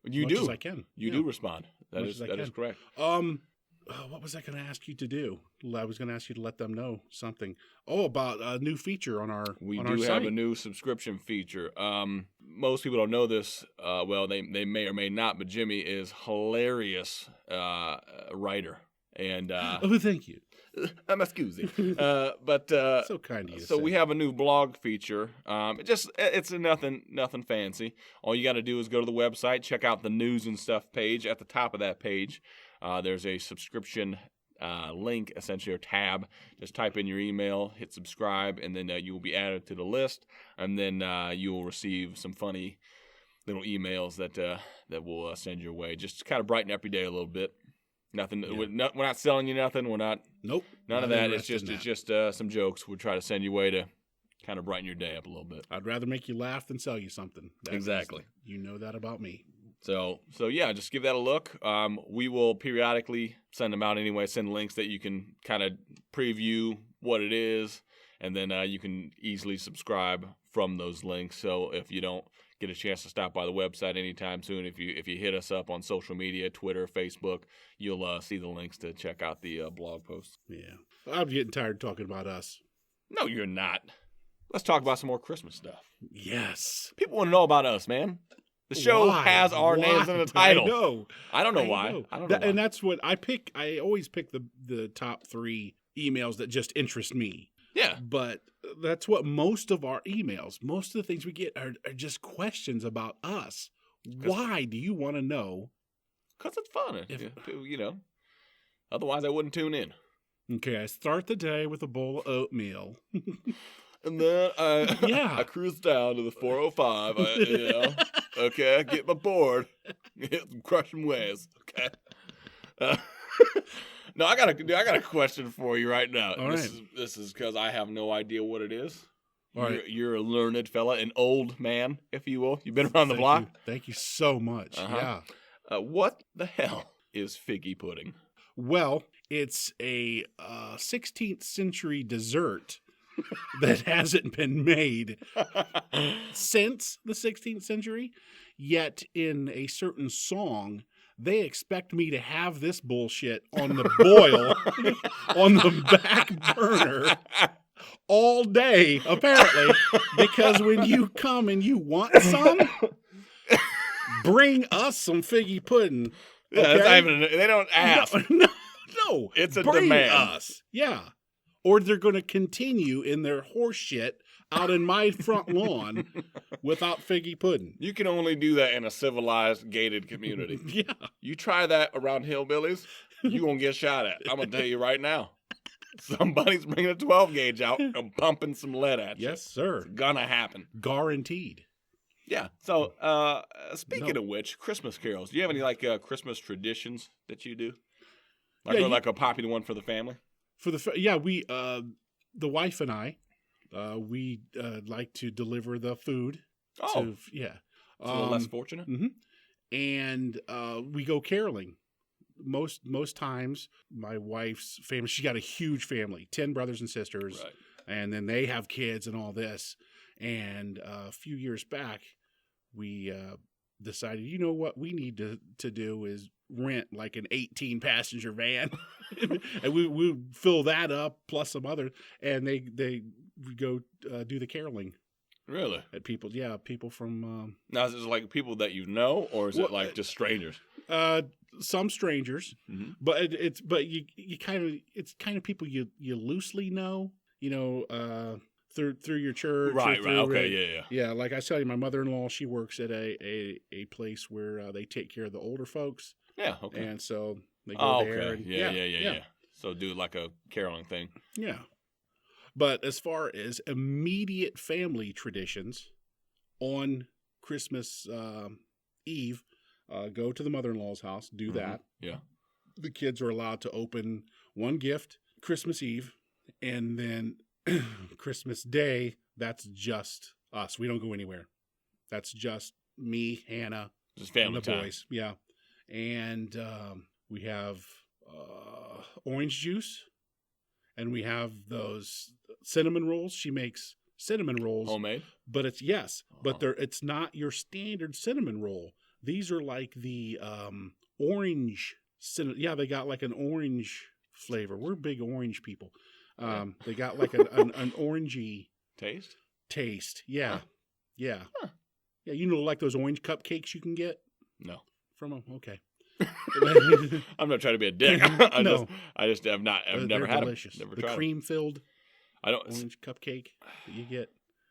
You do. As I can. You do respond. That is correct. What was I going to ask you to do? I was going to ask you to let them know something. Oh, about a new feature on our We on do our have site. a new subscription feature. Most people don't know this. Well, they may or may not, but Jimmy is hilarious writer. And oh, thank you. I'm excusing. But so kind of you. So we have a new blog feature. It's nothing fancy. All you got to do is go to the website, check out the news and stuff page. At the top of that page, there's a subscription link, essentially, or tab. Just type in your email, hit subscribe, and then you will be added to the list. And then you will receive some funny little emails that we'll send your way. Just to kind of brighten up your day a little bit. Nothing. Yeah. We're not selling you nothing. We're not. Nope. None of that. It's just some jokes. We'll try to send you away to kind of brighten your day up a little bit. I'd rather make you laugh than sell you something. Exactly. You know that about me. So yeah, just give that a look. We will periodically send them out anyway. Send links that you can kind of preview what it is, and then you can easily subscribe from those links. So if you don't get a chance to stop by the website anytime soon, if you hit us up on social media, Twitter, Facebook, you'll see the links to check out the blog posts. Yeah. I'm getting tired of talking about us. No, you're not. Let's talk about some more Christmas stuff. Yes. People want to know about us, man. The show Why? has our names in the title. I know. I don't know why. I don't know why. And that's what I pick. I always pick the top 3 emails that just interest me. Yeah. But that's what most of our emails, most of the things we get are just questions about us. Why do you want to know? Because it's fun. You know. Otherwise, I wouldn't tune in. Okay, I start the day with a bowl of oatmeal. And then I cruise down to the 405. Okay, get my board. Hit some crushing waves. Okay. No, I got a question for you right now. All right. This is because I have no idea what it is. You're a learned fella, an old man, if you will. You've been around the block. Thank you so much. Uh-huh. Yeah. What the hell is figgy pudding? Well, it's a 16th century dessert that hasn't been made since the 16th century. Yet in a certain song, they expect me to have this bullshit on the boil, on the back burner all day, apparently, because when you come and you want some, bring us some figgy pudding. Yeah, okay? it's not even, they don't ask. No, it's a bring demand. Us. Yeah. Or they're going to continue in their horse shit out in my front lawn without figgy pudding. You can only do that in a civilized, gated community. Yeah. You try that around hillbillies, you're going to get shot at. I'm going to tell you right now. Somebody's bringing a 12 gauge out and pumping some lead at you. Yes, sir. It's going to happen. Guaranteed. Yeah. So, speaking of which, Christmas carols. Do you have any, like, Christmas traditions that you do? Like a popular one for the family? We, the wife and I, we like to deliver the food. Oh. Yeah. It's a little less fortunate. Mm-hmm. And we go caroling. Most times, my wife's family, she got a huge family, 10 brothers and sisters. Right. And then they have kids and all this. And a few years back, we decided, you know what we need to do is rent like an 18-passenger van. And we fill that up plus some other, and they go do the caroling. Really? At people from. Now, is it like people that you know, or is it like just strangers? Some strangers, mm-hmm. but it's kind of people you loosely know, through your church. Right. Okay. Yeah. Like I tell you, my mother-in-law, she works at a place where they take care of the older folks. Yeah. Okay. And so they go there. Okay. And, yeah. So do like a caroling thing. Yeah. But as far as immediate family traditions, on Christmas Eve, go to the mother-in-law's house, do mm-hmm. that. Yeah. The kids are allowed to open one gift Christmas Eve, and then Christmas Day, that's just us. We don't go anywhere. That's just me, Hannah, just family and the time. boys. Yeah. And we have orange juice, and we have those cinnamon rolls. She makes cinnamon rolls. Homemade? But it's it's not your standard cinnamon roll. These are like the orange cinnamon. Yeah, they got like an orange flavor. We're big orange people. They got like an orangey taste. Yeah. Huh. Yeah. Huh. Yeah, like those orange cupcakes you can get? No. From them? Okay. I'm not trying to be a dick. I've never had delicious. them. Never the tried cream-filled orange cupcake that you get.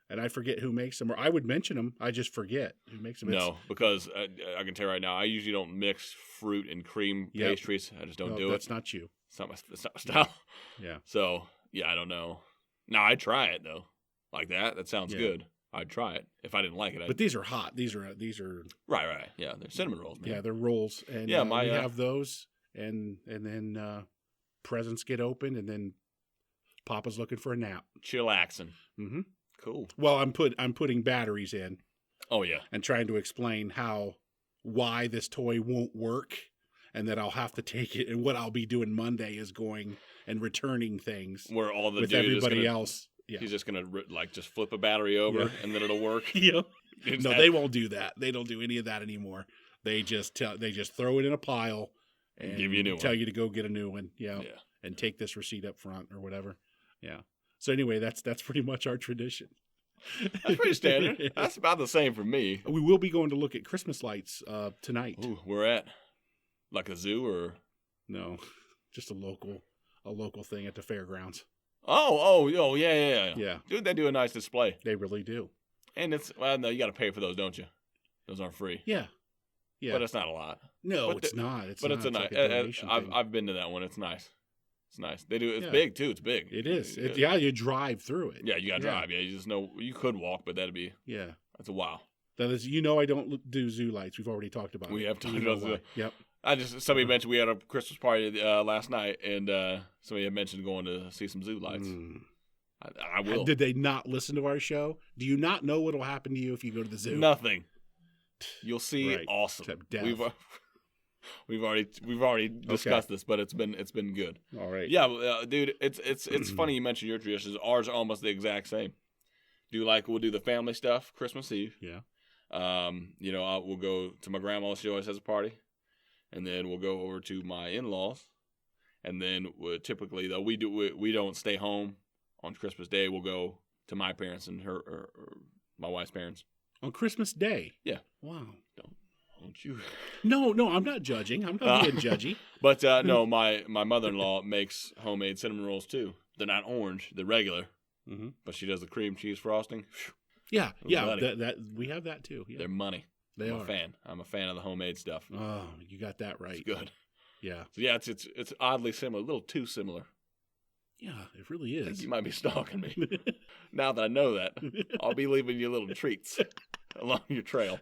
And I forget who makes them, or I would mention them. I just forget who makes them. No, because I can tell you right now, I usually don't mix fruit and cream pastries. I just don't do it. That's not you. It's not my style. Yeah. So, yeah, I don't know. No, I'd try it, though. Like that. That sounds good. I'd try it. If I didn't like it, But these are hot. These are Right. Yeah, they're cinnamon rolls, man. Yeah, they're rolls. And we have those, and then presents get opened, and then Papa's looking for a nap. Chillaxing. Mm-hmm. Cool. Well, I'm putting batteries in. Oh yeah. And trying to explain why this toy won't work, and that I'll have to take it. And what I'll be doing Monday is going and returning things where all the with everybody else. Yeah. He's just gonna just flip a battery over and then it'll work. Yeah. No, they won't do that. They don't do any of that anymore. They just throw it in a pile and give you a new tell one. you to go get a new one. Yeah. And take this receipt up front or whatever. Yeah. So anyway, that's pretty much our tradition. That's pretty standard. That's about the same for me. We will be going to look at Christmas lights tonight. Ooh, we're at like a zoo or no, just a local thing at the fairgrounds. Oh, yeah. Yeah, Dude, they do a nice display. they really do. And it's no, you got to pay for those, don't you? Those aren't free. Yeah. But it's not a lot. No, but it's not. It's but not. it's a nice. like a donation thing. I've been to that one. It's nice. It's nice. They do. It's Yeah. big too. It's big. It is. You drive through it. Yeah, you got to drive. Yeah, you just know you could walk, but that's a wow. That is, I don't do zoo lights. We've already talked about it. We have talked You know about why. zoo. Yep. Somebody mentioned we had a Christmas party last night, and somebody had mentioned going to see some zoo lights. I will. Did they not listen to our show? Do you not know what will happen to you if you go to the zoo? Nothing. You'll see. Right. Awesome. Except death. We've already discussed this, but it's been good. All right. Yeah, dude. It's funny you mentioned your traditions. Ours are almost the exact same. We'll do the family stuff Christmas Eve. Yeah. We'll go to my grandma's. She always has a party, and then we'll go over to my in-laws, and then typically though we don't stay home on Christmas Day. We'll go to my parents and or my wife's parents On Christmas Day. Yeah. Wow. Don't you? No, I'm not judging. I'm not being judgy. But no, my mother-in-law makes homemade cinnamon rolls too. They're not orange; they're regular. Mm-hmm. But she does the cream cheese frosting. Yeah. Buddy. That we have that too. Yeah. They're money. I'm a fan. I'm a fan of the homemade stuff. Oh, you got that right. It's good. Yeah. So yeah, it's oddly similar, a little too similar. Yeah, it really I think is. you might be stalking me. Now that I know that, I'll be leaving you little treats along your trail.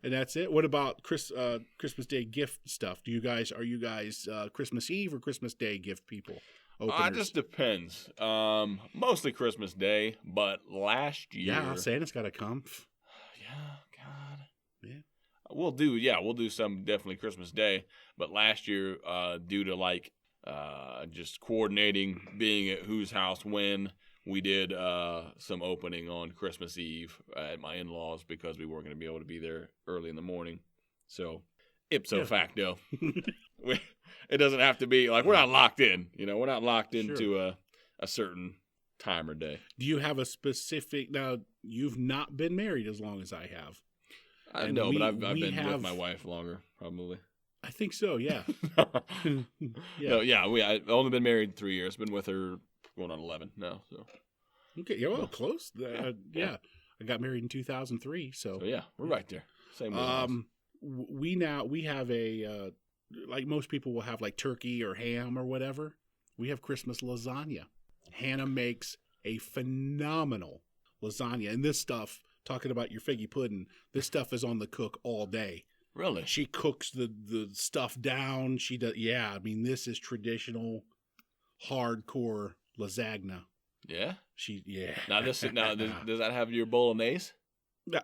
And that's it. What about Christmas Day gift stuff? Are you guys Christmas Eve or Christmas Day gift people? It just depends. Mostly Christmas Day, but last year. Yeah, Santa's got to come. Yeah, God. Yeah. We'll do some definitely Christmas Day, but last year, due to just coordinating, being at whose house when, we did some opening on Christmas Eve at my in-laws because we weren't going to be able to be there early in the morning. So, ipso facto, it doesn't have to be we're not locked in. We're not locked into a certain time or day. Do you have a specific? Now, you've not been married as long as I have. I know, but I've been with my wife longer, probably. I think so. Yeah. No, I've only been married 3 years. Been with her going on 11 now. So. Okay. Yeah. Well, close. Yeah. I got married in 2003. So yeah, we're right there. Same way. We have a like most people will have turkey or ham or whatever. We have Christmas lasagna. Hannah makes a phenomenal lasagna, and this stuff. Talking about your figgy pudding, this stuff is on the cook all day. Really? She cooks the stuff down. She does. Yeah, I mean, this is traditional, hardcore lasagna. Yeah. Yeah. Now does that have your bolognese?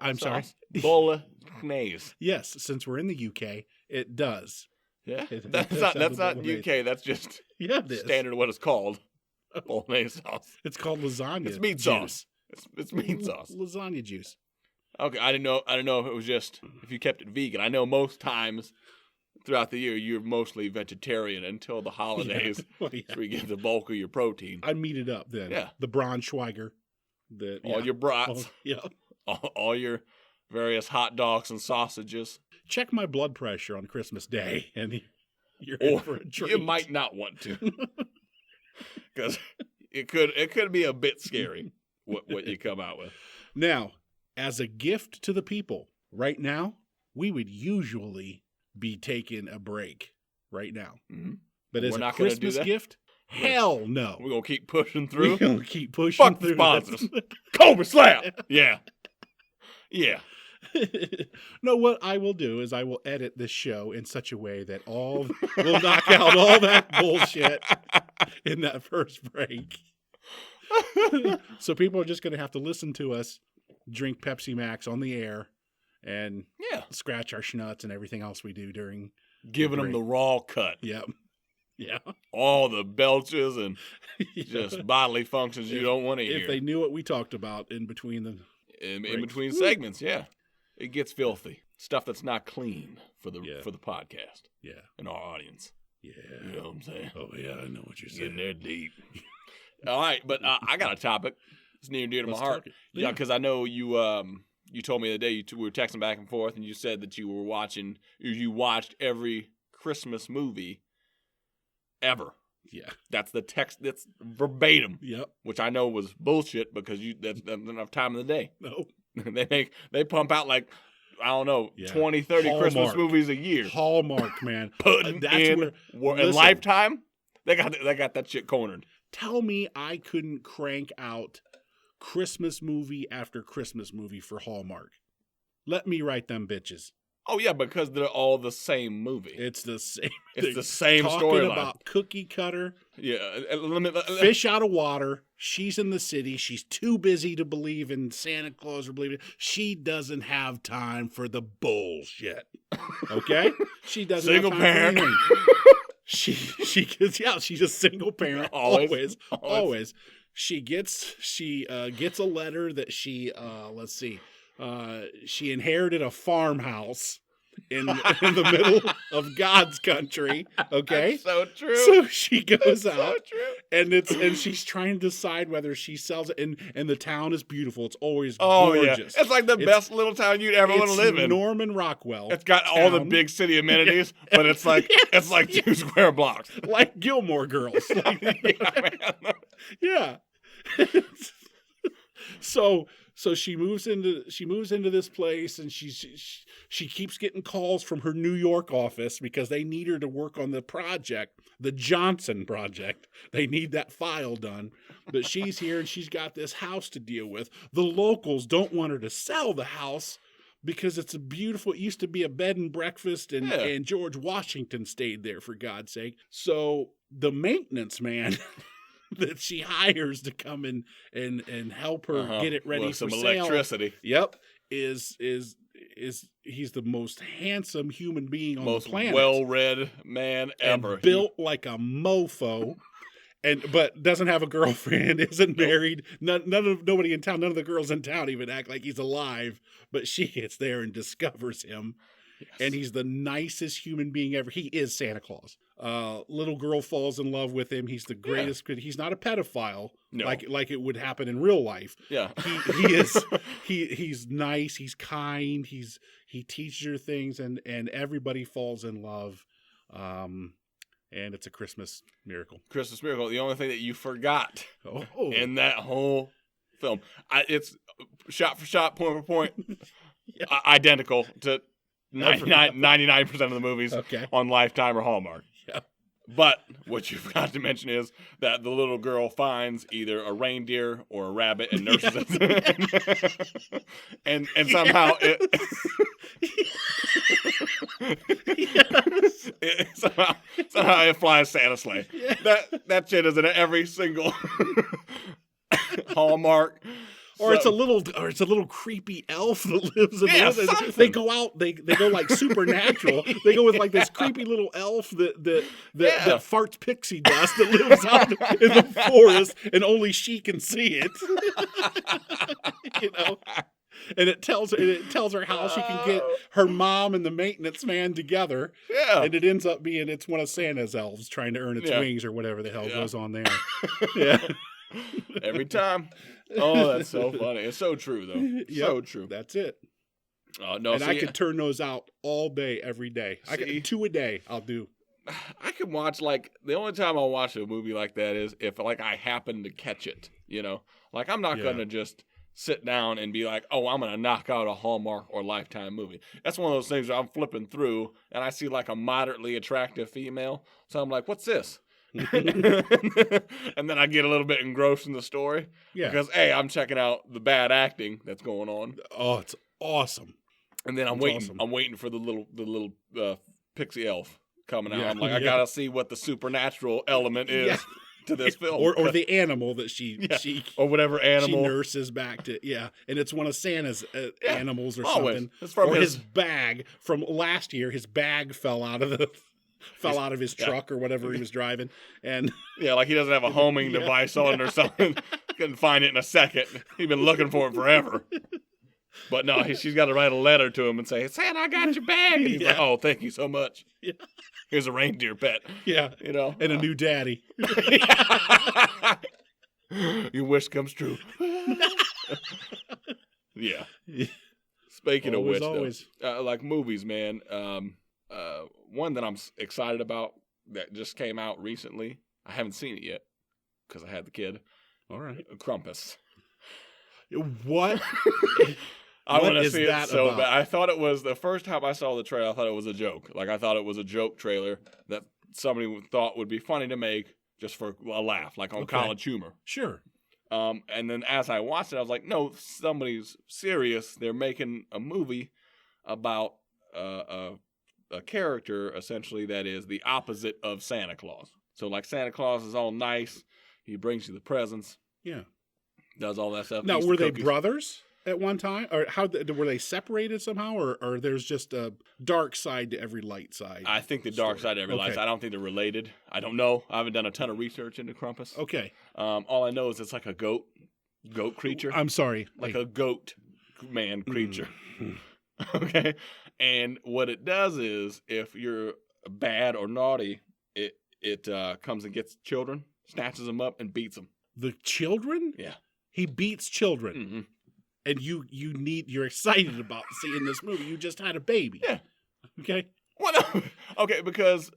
I'm sorry. Bolognese. Yes, since we're in the UK, it does. Yeah. That's not UK. That's just standard what it's called. Bolognese sauce. It's called lasagna. It's meat sauce. It's meat sauce. Lasagna juice. Okay, I didn't know if it was just if you kept it vegan. I know most times throughout the year you're mostly vegetarian until the holidays. Yeah. Well, yeah. So you get the bulk of your protein. I meat it up then. Yeah. The Braunschweiger. All your brats. Yeah. All your various hot dogs and sausages. Check my blood pressure on Christmas Day, and you're in for a treat. You might not want to, because it could be a bit scary what you come out with. Now, as a gift to the people, right now, we would usually be taking a break right now. Mm-hmm. But as a Christmas gift, hell no. We're going to keep pushing through. We're going to keep pushing Fuck through. Fuck the sponsors. Cobra Slap. Yeah. Yeah. No, what I will do is I will edit this show in such a way that we'll knock out all that bullshit in that first break. So people are just going to have to listen to us drink Pepsi Max on the air and scratch our schnuts and everything else we do during giving them the raw cut. Yep. Yeah. All the belches and just bodily functions you don't want to hear. If they knew what we talked about in between the in between segments, yeah. It gets filthy. Stuff that's not clean for the podcast. Yeah. And our audience. Yeah. You know what I'm saying? Oh yeah, I know what you're saying. Getting there deep. All right, but I got a topic. It's near and dear to my Let's heart. talk it. Yeah, because I know you. You told me the other day we were texting back and forth, and you said that you watched every Christmas movie ever. Yeah. That's the text. That's verbatim. Yep. Which I know was bullshit because that's enough time in the day. No. they pump out like, I don't know, Yeah. 20, 30 Hallmark. Christmas movies a year. Hallmark, man. Putting That's in listen, Lifetime, they got that shit cornered. Tell me I couldn't crank out Christmas movie after Christmas movie for Hallmark. Let me write them bitches. Oh yeah, because they're all the same movie. It's the same. It's the same Talking storyline. about cookie cutter, Yeah, fish out of water. She's in the city. She's too busy to believe in Santa Claus or believe it. She doesn't have time for the bullshit. Okay, she doesn't. Single have time parent. For anything. She's a single parent. Always. She gets a letter that she she inherited a farmhouse in the middle of God's country. Okay, That's so true. so she goes That's out so true. and she's trying to decide whether she sells it. And the town is beautiful. It's always Oh gorgeous. yeah, it's like the best little town you'd ever want to live in. Norman Rockwell. It's got all the town. big city amenities, but it's like Yes, 2 square blocks. like Gilmore Girls. Yeah, man. Yeah. So she moves into this place, and she keeps getting calls from her New York office because they need her to work on the project, the Johnson project. They need that file done. But she's here and she's got this house to deal with. The locals don't want her to sell the house because it used to be a bed and breakfast, and George Washington stayed there, for God's sake. So the maintenance man that she hires to come in and help her get it ready With for some sale. electricity. Yep, is he's the most handsome human being on Most the planet, well-read man ever. and built like a mofo, but doesn't have a girlfriend, isn't married. Nobody in town, none of the girls in town even act like he's alive. But she gets there and discovers him. Yes. And he's the nicest human being ever. He is Santa Claus. Little girl falls in love with him. He's the greatest. Yeah. He's not a pedophile like it would happen in real life. Yeah, he is. He's nice. He's kind. He teaches her things, and everybody falls in love. And it's a Christmas miracle. Christmas miracle. The only thing that you forgot in Oh, that whole film, it's shot for shot, point for point, Yeah. Identical to 99% of the movies on Lifetime or Hallmark. Yeah. But what you forgot to mention is that the little girl finds either a reindeer or a rabbit and nurses it. and somehow somehow it flies Santa's sleigh. Yeah. That shit is in every single Hallmark. Or it's a little creepy elf that lives in the woods. something. They go out, they go like supernatural. They go with like this creepy little elf that farts pixie dust that lives out in the forest, and only she can see it. And it tells her how she can get her mom and the maintenance man together. Yeah. And it ends up being it's one of Santa's elves trying to earn its wings or whatever the hell goes on there. Yeah. Every time. Oh, that's so funny. It's so true, though. Yep, so true. That's it. No, I could turn those out all day, every day. I could 2 a day. I'll do. I can watch, the only time I'll watch a movie like that is if, I happen to catch it, I'm not going to just sit down and be like, oh, I'm going to knock out a Hallmark or Lifetime movie. That's one of those things where I'm flipping through and I see, a moderately attractive female. So I'm like, what's this? And then I get a little bit engrossed in the story. Yeah. Because, A, I'm checking out the bad acting that's going on. Oh, it's awesome. And then I'm waiting. Awesome. I'm waiting for the little pixie elf coming out. Yeah. I'm like, I gotta see what the supernatural element is to this film, or the animal that she or whatever animal she nurses back to. Yeah, and it's one of Santa's animals or something. It's from his bag from last year. His bag fell out of his truck or whatever he was driving, and he doesn't have a homing device on it or something. Couldn't find it in a second. He's been looking for it forever. But no, she's got to write a letter to him and say, Santa, I got your bag. And he's like, oh, thank you so much. Yeah. Here's a reindeer pet. Yeah. And a new daddy. Your wish comes true. Yeah. Speaking of which, though, like movies, man, one that I'm excited about that just came out recently. I haven't seen it yet because I had the kid. All right. Krampus. What? I want to see that it so about? bad. I thought it was the first time I saw the trailer. I thought it was a joke. Like I thought it was a joke trailer that somebody thought would be funny to make just for a laugh, like on College Humor. Sure. And then as I watched it, I was like, no, somebody's serious. They're making a movie about a character essentially that is the opposite of Santa Claus. So like Santa Claus is all nice. He brings you the presents. Yeah. Does all that stuff. Now, were they brothers at one time? Or were they separated somehow? Or there's just a dark side to every light side? I think the dark side to every light side. I don't think they're related. I don't know. I haven't done a ton of research into Krampus. Okay. All I know is it's like a goat creature. I'm sorry. Like a goat man creature. Okay. And what it does is if you're bad or naughty, it comes and gets children, snatches them up, and beats them. The children? Yeah. He beats children. Mm-hmm. And you're excited about seeing this movie. You just had a baby. Yeah. Okay. Well, no. Okay, because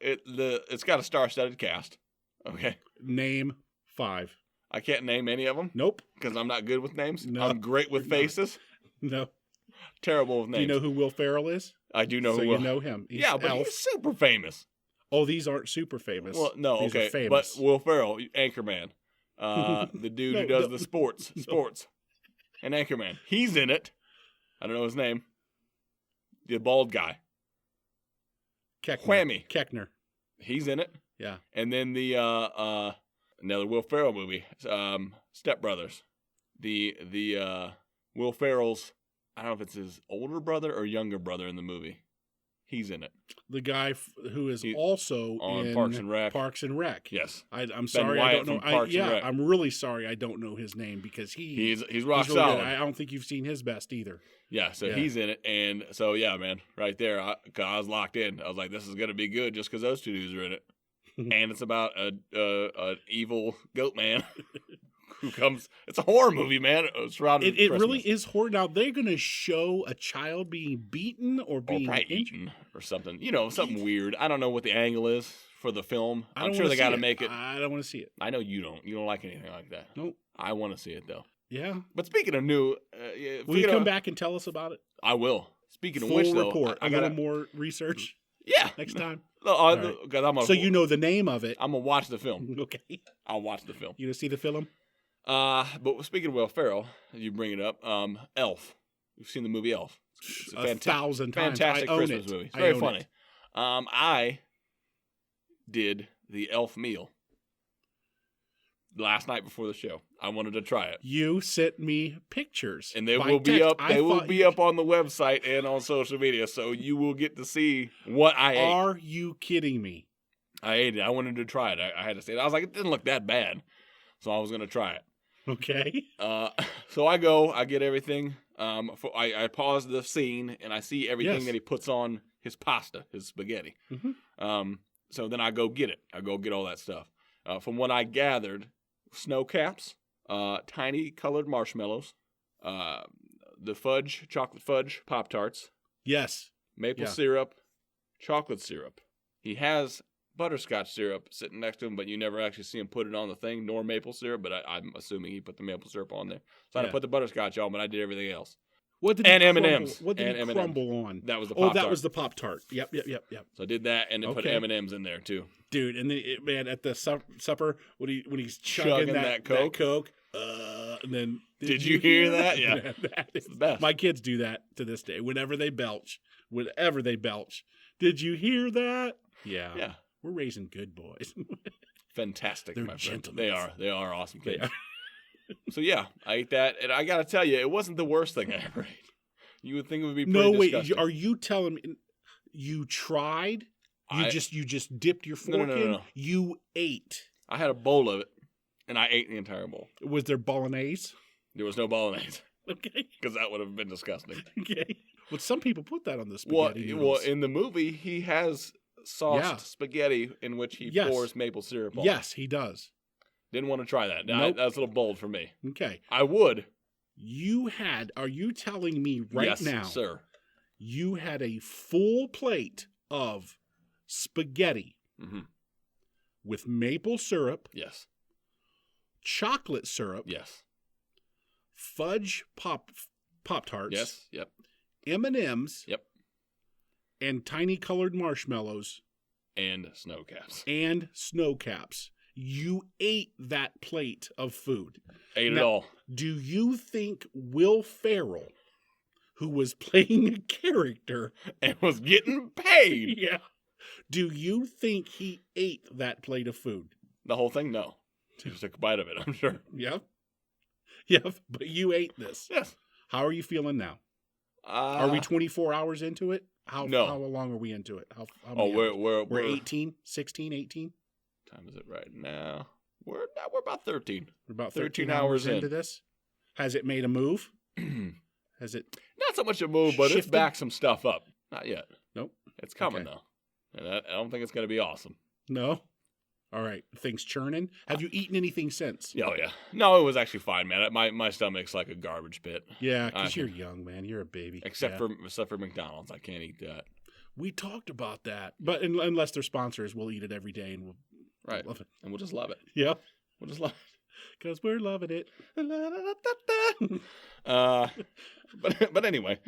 it's got a star-studded cast. Okay. Name 5. I can't name any of them. Nope. Because I'm not good with names. No, I'm great with faces. No. Terrible with names. Do you know who Will Ferrell is? I do know so who you know him. He's but Elf. he's super famous. Oh, these aren't super famous. Well, no, these okay. are famous. But Will Ferrell, Anchorman. The dude who does the sports. And Anchorman. He's in it. I don't know his name. The bald guy. Whammy. Keckner. He's in it. Yeah. And then the another Will Ferrell movie, Step Brothers. The Will Ferrell's, I don't know if it's his older brother or younger brother in the movie. He's in it. The guy who is also on in Parks and Rec. Parks and Rec. Yes. I'm sorry, I don't know. I'm really sorry I don't know his name because he's rock really solid. Good. I don't think you've seen his best either. Yeah, so he's in it, and so yeah, man, right there, I was locked in. I was like, this is gonna be good just because those two dudes are in it, and it's about an evil goat man who comes. It's a horror movie, man. It really is horror. Now they're gonna show a child being beaten or being eaten or something. You know, something weird. I don't know what the angle is for the film. I'm sure they got to make it. I don't want to see it. I know you don't. You don't like anything like that. Nope. I want to see it though. Yeah. But speaking of new, will you come back and tell us about it? I will. Speaking of Full which, though, report. I got a little more research. Yeah. Next time. Right. So you know the name of it. I'm gonna watch the film. Okay. I'll watch the film. You gonna see the film? But speaking of Will Ferrell, you bring it up. Elf. You've seen the movie Elf. It's 1,000 times. Fantastic Christmas movie. It's very funny. It. I did the Elf meal last night before the show. I wanted to try it. You sent me pictures, and they will be up. They will be up on the website and on social media, so you will get to see what I ate. Are you kidding me? I ate it. I wanted to try it. I had to say it. I was like, it didn't look that bad, so I was going to try it. Okay. So I go. I get everything. I pause the scene and I see everything that he puts on his pasta, his spaghetti. Mm-hmm. So then I go get it. I go get all that stuff. From what I gathered, snow caps, tiny colored marshmallows, the chocolate fudge Pop-Tarts. Yes. Maple syrup, chocolate syrup. He has butterscotch syrup sitting next to him, but you never actually see him put it on the thing, nor maple syrup, but I'm assuming he put the maple syrup on there. So I had to put the butterscotch on, but I did everything else. What did M&M's. What did he crumble on? That was the Pop-Tart. Oh, that was the Pop-Tart. Yep. So I did that and then put M&M's in there too. Dude, and then man, at the supper when he's chugging that Coke, and then did you hear that? Yeah, that's the best. My kids do that to this day. Whenever they belch, did you hear that? Yeah. We're raising good boys. Fantastic. They're my gentlemen. Friend. They are awesome kids. So yeah, I ate that, and I got to tell you, it wasn't the worst thing I ever ate. You would think it would be pretty disgusting. Are you telling me you tried? You just dipped your fork in? No. You ate. I had a bowl of it, and I ate the entire bowl. Was there bolognese? There was no bolognese. Okay. Because that would have been disgusting. Okay. Well, some people put that on the spaghetti noodles. Well, in the movie, he has sauced spaghetti in which he pours maple syrup on. Yes, he does. Didn't want to try that. Nope. That's a little bold for me. Okay. I would. Are you telling me right now? Yes, sir. You had a full plate of spaghetti with maple syrup, Yes. chocolate syrup, Yes. fudge Pop-Tarts, Yes. Yep. M&Ms, Yep. and tiny colored marshmallows, And snow caps. and snow caps. You ate that plate of food. Ate it Now, all. Do you think Will Ferrell, who was playing a character, And was getting paid. yeah, do you think he ate that plate of food? The whole thing? No. He just took a bite of it, I'm sure. Yep. Yep, but you ate this. Yes. How are you feeling now? Are we 24 hours into it? No. How long are we into it? How many we're 18, 16, 18? Time is it right now? We're about 13. We're about 13 13 hours into in. this. Has it made a move? Not Has it? so much a move, but it's Shifted? backed some stuff up. Not yet. Nope. It's coming Okay. though. And I don't think it's going to be awesome. No. All right. Things churning. Have you eaten anything since? Oh yeah. No, it was actually fine, man. My stomach's like a garbage pit. Yeah, I because can- you're young, man. You're a baby. Except Yeah. for McDonald's, I can't eat that. We talked about that, but unless they're sponsors, we'll eat it every day and we'll Right. love it. And we'll just love it. Yep. We'll just love Because we're loving it. it. But anyway.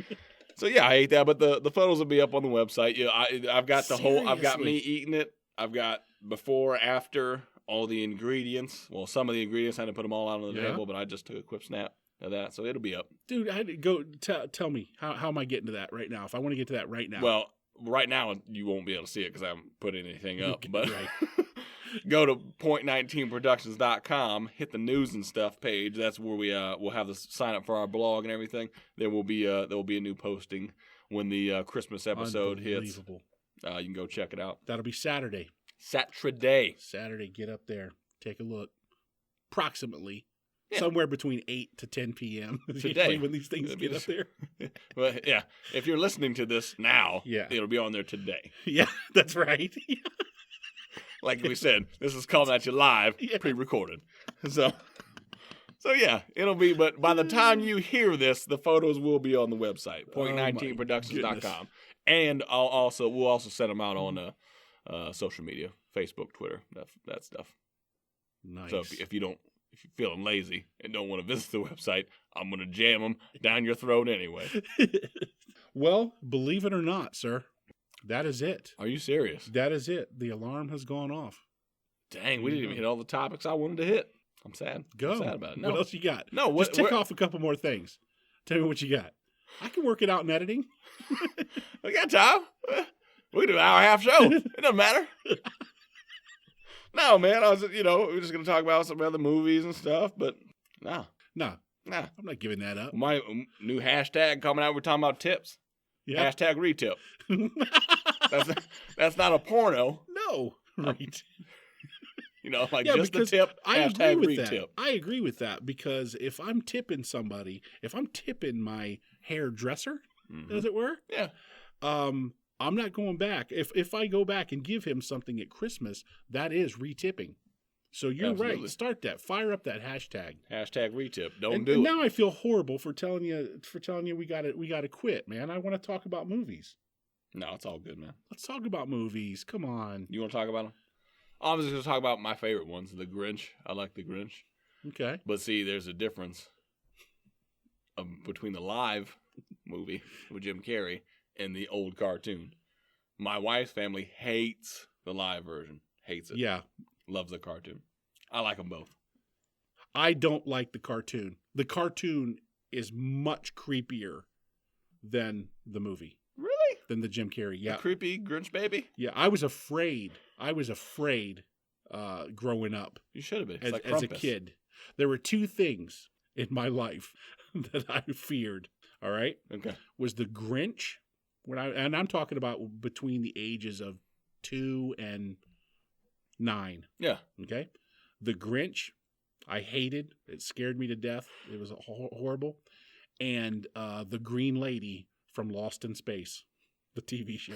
So yeah, I ate that, but the photos will be up on the website. Yeah, I've got I've got me Seriously? eating it. I've got before, after, all the ingredients. Well, some of the ingredients I had to put them all out on the Yeah. table, but I just took a quick snap of that, so it'll be up. Dude, I had to go tell me how am I getting to that right now? If I want to get to that right now. Well, right now you won't be able to see it because I haven't put anything up. Okay, But right. go to point19productions.com, hit the news and stuff page. That's where we'll have the sign up for our blog and everything. There will be a new posting when the Christmas episode hits. Unbelievable. You can go check it out. That'll be Saturday. Saturday. Saturday, get up there, take a look. Approximately Yeah. somewhere between 8 to 10 p.m. is Today. usually when these things It'll be get up there. Well, yeah. If you're listening to this now, Yeah. it'll be on there today. Yeah, that's right. Like we said, this is coming at you live, Yeah. pre-recorded. So yeah, it'll be. But by the time you hear this, the photos will be on the website, point19productions.com, and we'll also send them out on social media, Facebook, Twitter, that stuff. Nice. So if you're feeling lazy and don't want to visit the website, I'm gonna jam them down your throat anyway. Well, believe it or not, sir, that is it. Are you serious? That is it. The alarm has gone off. Dang, we didn't even hit all the topics I wanted to hit. I'm sad. Go. I'm sad about it. No, What else you got? no. Just tick off a couple more things. Tell me what you got. I can work it out in editing. We got time. We can do an hour and a half show. It doesn't matter. No, man. I was, we're just gonna talk about some other movies and stuff, but no. No, I'm not giving that up. My new hashtag coming out. We're talking about tips. Yeah. Hashtag retip. That's not a porno. No. Right. Like Yeah, just the because tip. I hashtag agree with retip. that. I agree with that because if I'm tipping somebody, if I'm tipping my hairdresser, as it were, Yeah. I'm not going back. If I go back and give him something at Christmas, that is retipping. So you're Absolutely. right. Start that. Fire up that hashtag. Hashtag retip. Don't And do it. now I feel horrible for telling you we gotta quit, man. I want to talk about movies. No, it's all good, man. Let's talk about movies. Come on. You want to talk about them? I'm just going to talk about my favorite ones, The Grinch. I like The Grinch. Okay. But see, there's a difference between the live movie with Jim Carrey and the old cartoon. My wife's family hates the live version. Hates it. Yeah. Loves the cartoon. I like them both. I don't like the cartoon. The cartoon is much creepier than the movie, Really? than the Jim Carrey. Yeah. The creepy Grinch baby? Yeah. I was afraid growing up You should have been. It's as, like as a Krampus. kid. There were two things in my life that I feared. All right. Okay. Was the Grinch and I'm talking about between the ages of 2 and 9. Yeah. Okay. The Grinch, I hated. It scared me to death. It was horrible. And the Green Lady from Lost in Space, the TV show.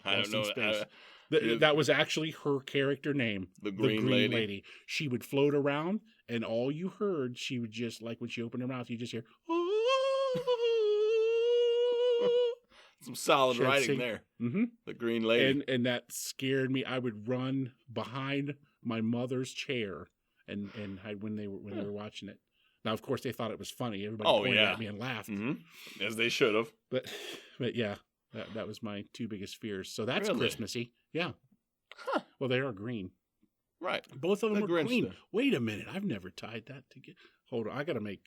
I Lost don't in know. Space. That was actually her character name. The Green Lady. She would float around, and all you heard, she would just, like when she opened her mouth, you just hear, Some solid She had writing sing- there. mm-hmm. The Green Lady. And that scared me. I would run behind my mother's chair and hide when they were watching it. Now, of course, they thought it was funny. Everybody pointed at me and laughed. Mm-hmm. As they should have. But yeah, that was my two biggest fears. So that's Really? Christmassy. Yeah. Huh. Well, they are green. Right. Both of them The are Grinch green. then. Wait a minute. I've never tied that together. Hold on. I got to make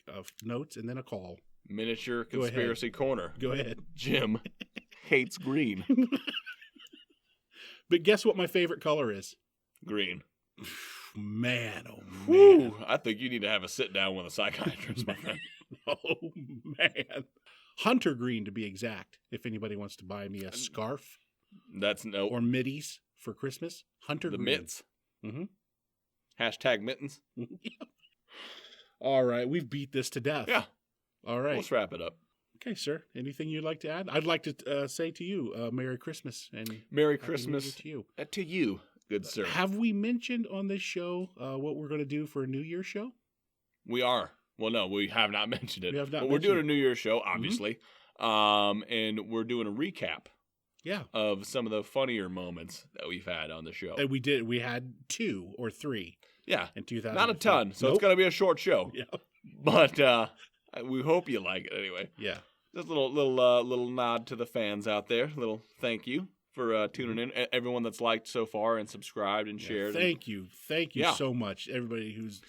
notes and then a call. Miniature Go ahead. conspiracy corner. Go ahead. Jim hates green. But guess what my favorite color is? Green. Man, oh man. Whew. I think you need to have a sit down with a psychiatrist, my friend. Oh man. Hunter green to be exact. If anybody wants to buy me a scarf That's no. or middies for Christmas, Hunter The green. mitts. Mm-hmm. Hashtag mittens. All right, we've beat this to death. Yeah. All right. Let's wrap it up. Okay, sir. Anything you'd like to add? I'd like to say to you, Merry Christmas and Merry Happy New Christmas Year to you. to you, good sir. Have we mentioned on this show what we're going to do for a New Year's show? We are. Well, no, we have not mentioned it. We have not But we're doing a mentioned New Year's show, obviously. And we're doing a recap Yeah. of some of the funnier moments that we've had on the show. And we did. We had 2 or 3 Yeah. in 2000. Not a ton, so it's going to be a short show. Yeah. But we hope you like it anyway. Yeah. Just a little nod to the fans out there. Little thank you for tuning in. Everyone that's liked so far and subscribed and shared. Thank you Yeah. so much, everybody who's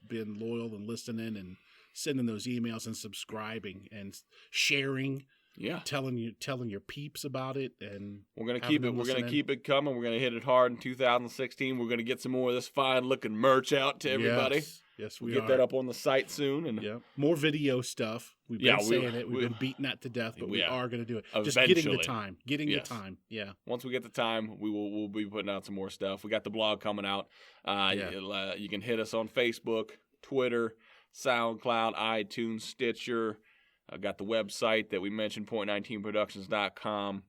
been loyal and listening and sending those emails and subscribing and sharing. Yeah. Telling your peeps about it, and We're gonna having keep it. them We're gonna listen in. keep it coming. We're gonna hit it hard in 2016. We're gonna get some more of this fine looking merch out to everybody. Yes, We'll we get that up on the site soon. And Yeah, more video stuff. We've been Yeah, saying it. We've been beating that to death, but we Yeah. are going to do it. Just getting Eventually. the time. Getting Yes. the time. Yeah. once we get the time, we'll be putting out some more stuff. We got the blog coming out. You can hit us on Facebook, Twitter, SoundCloud, iTunes, Stitcher. I got the website that we mentioned, point19productions.com.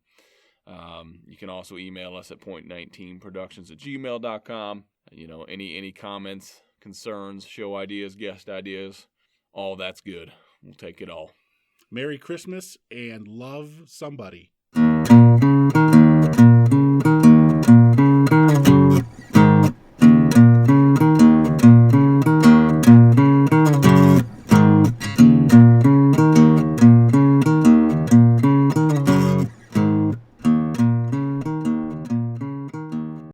You can also email us at point19productions@gmail.com. Any comments, concerns, show ideas, guest ideas, all that's good. We'll take it all. Merry Christmas and love somebody.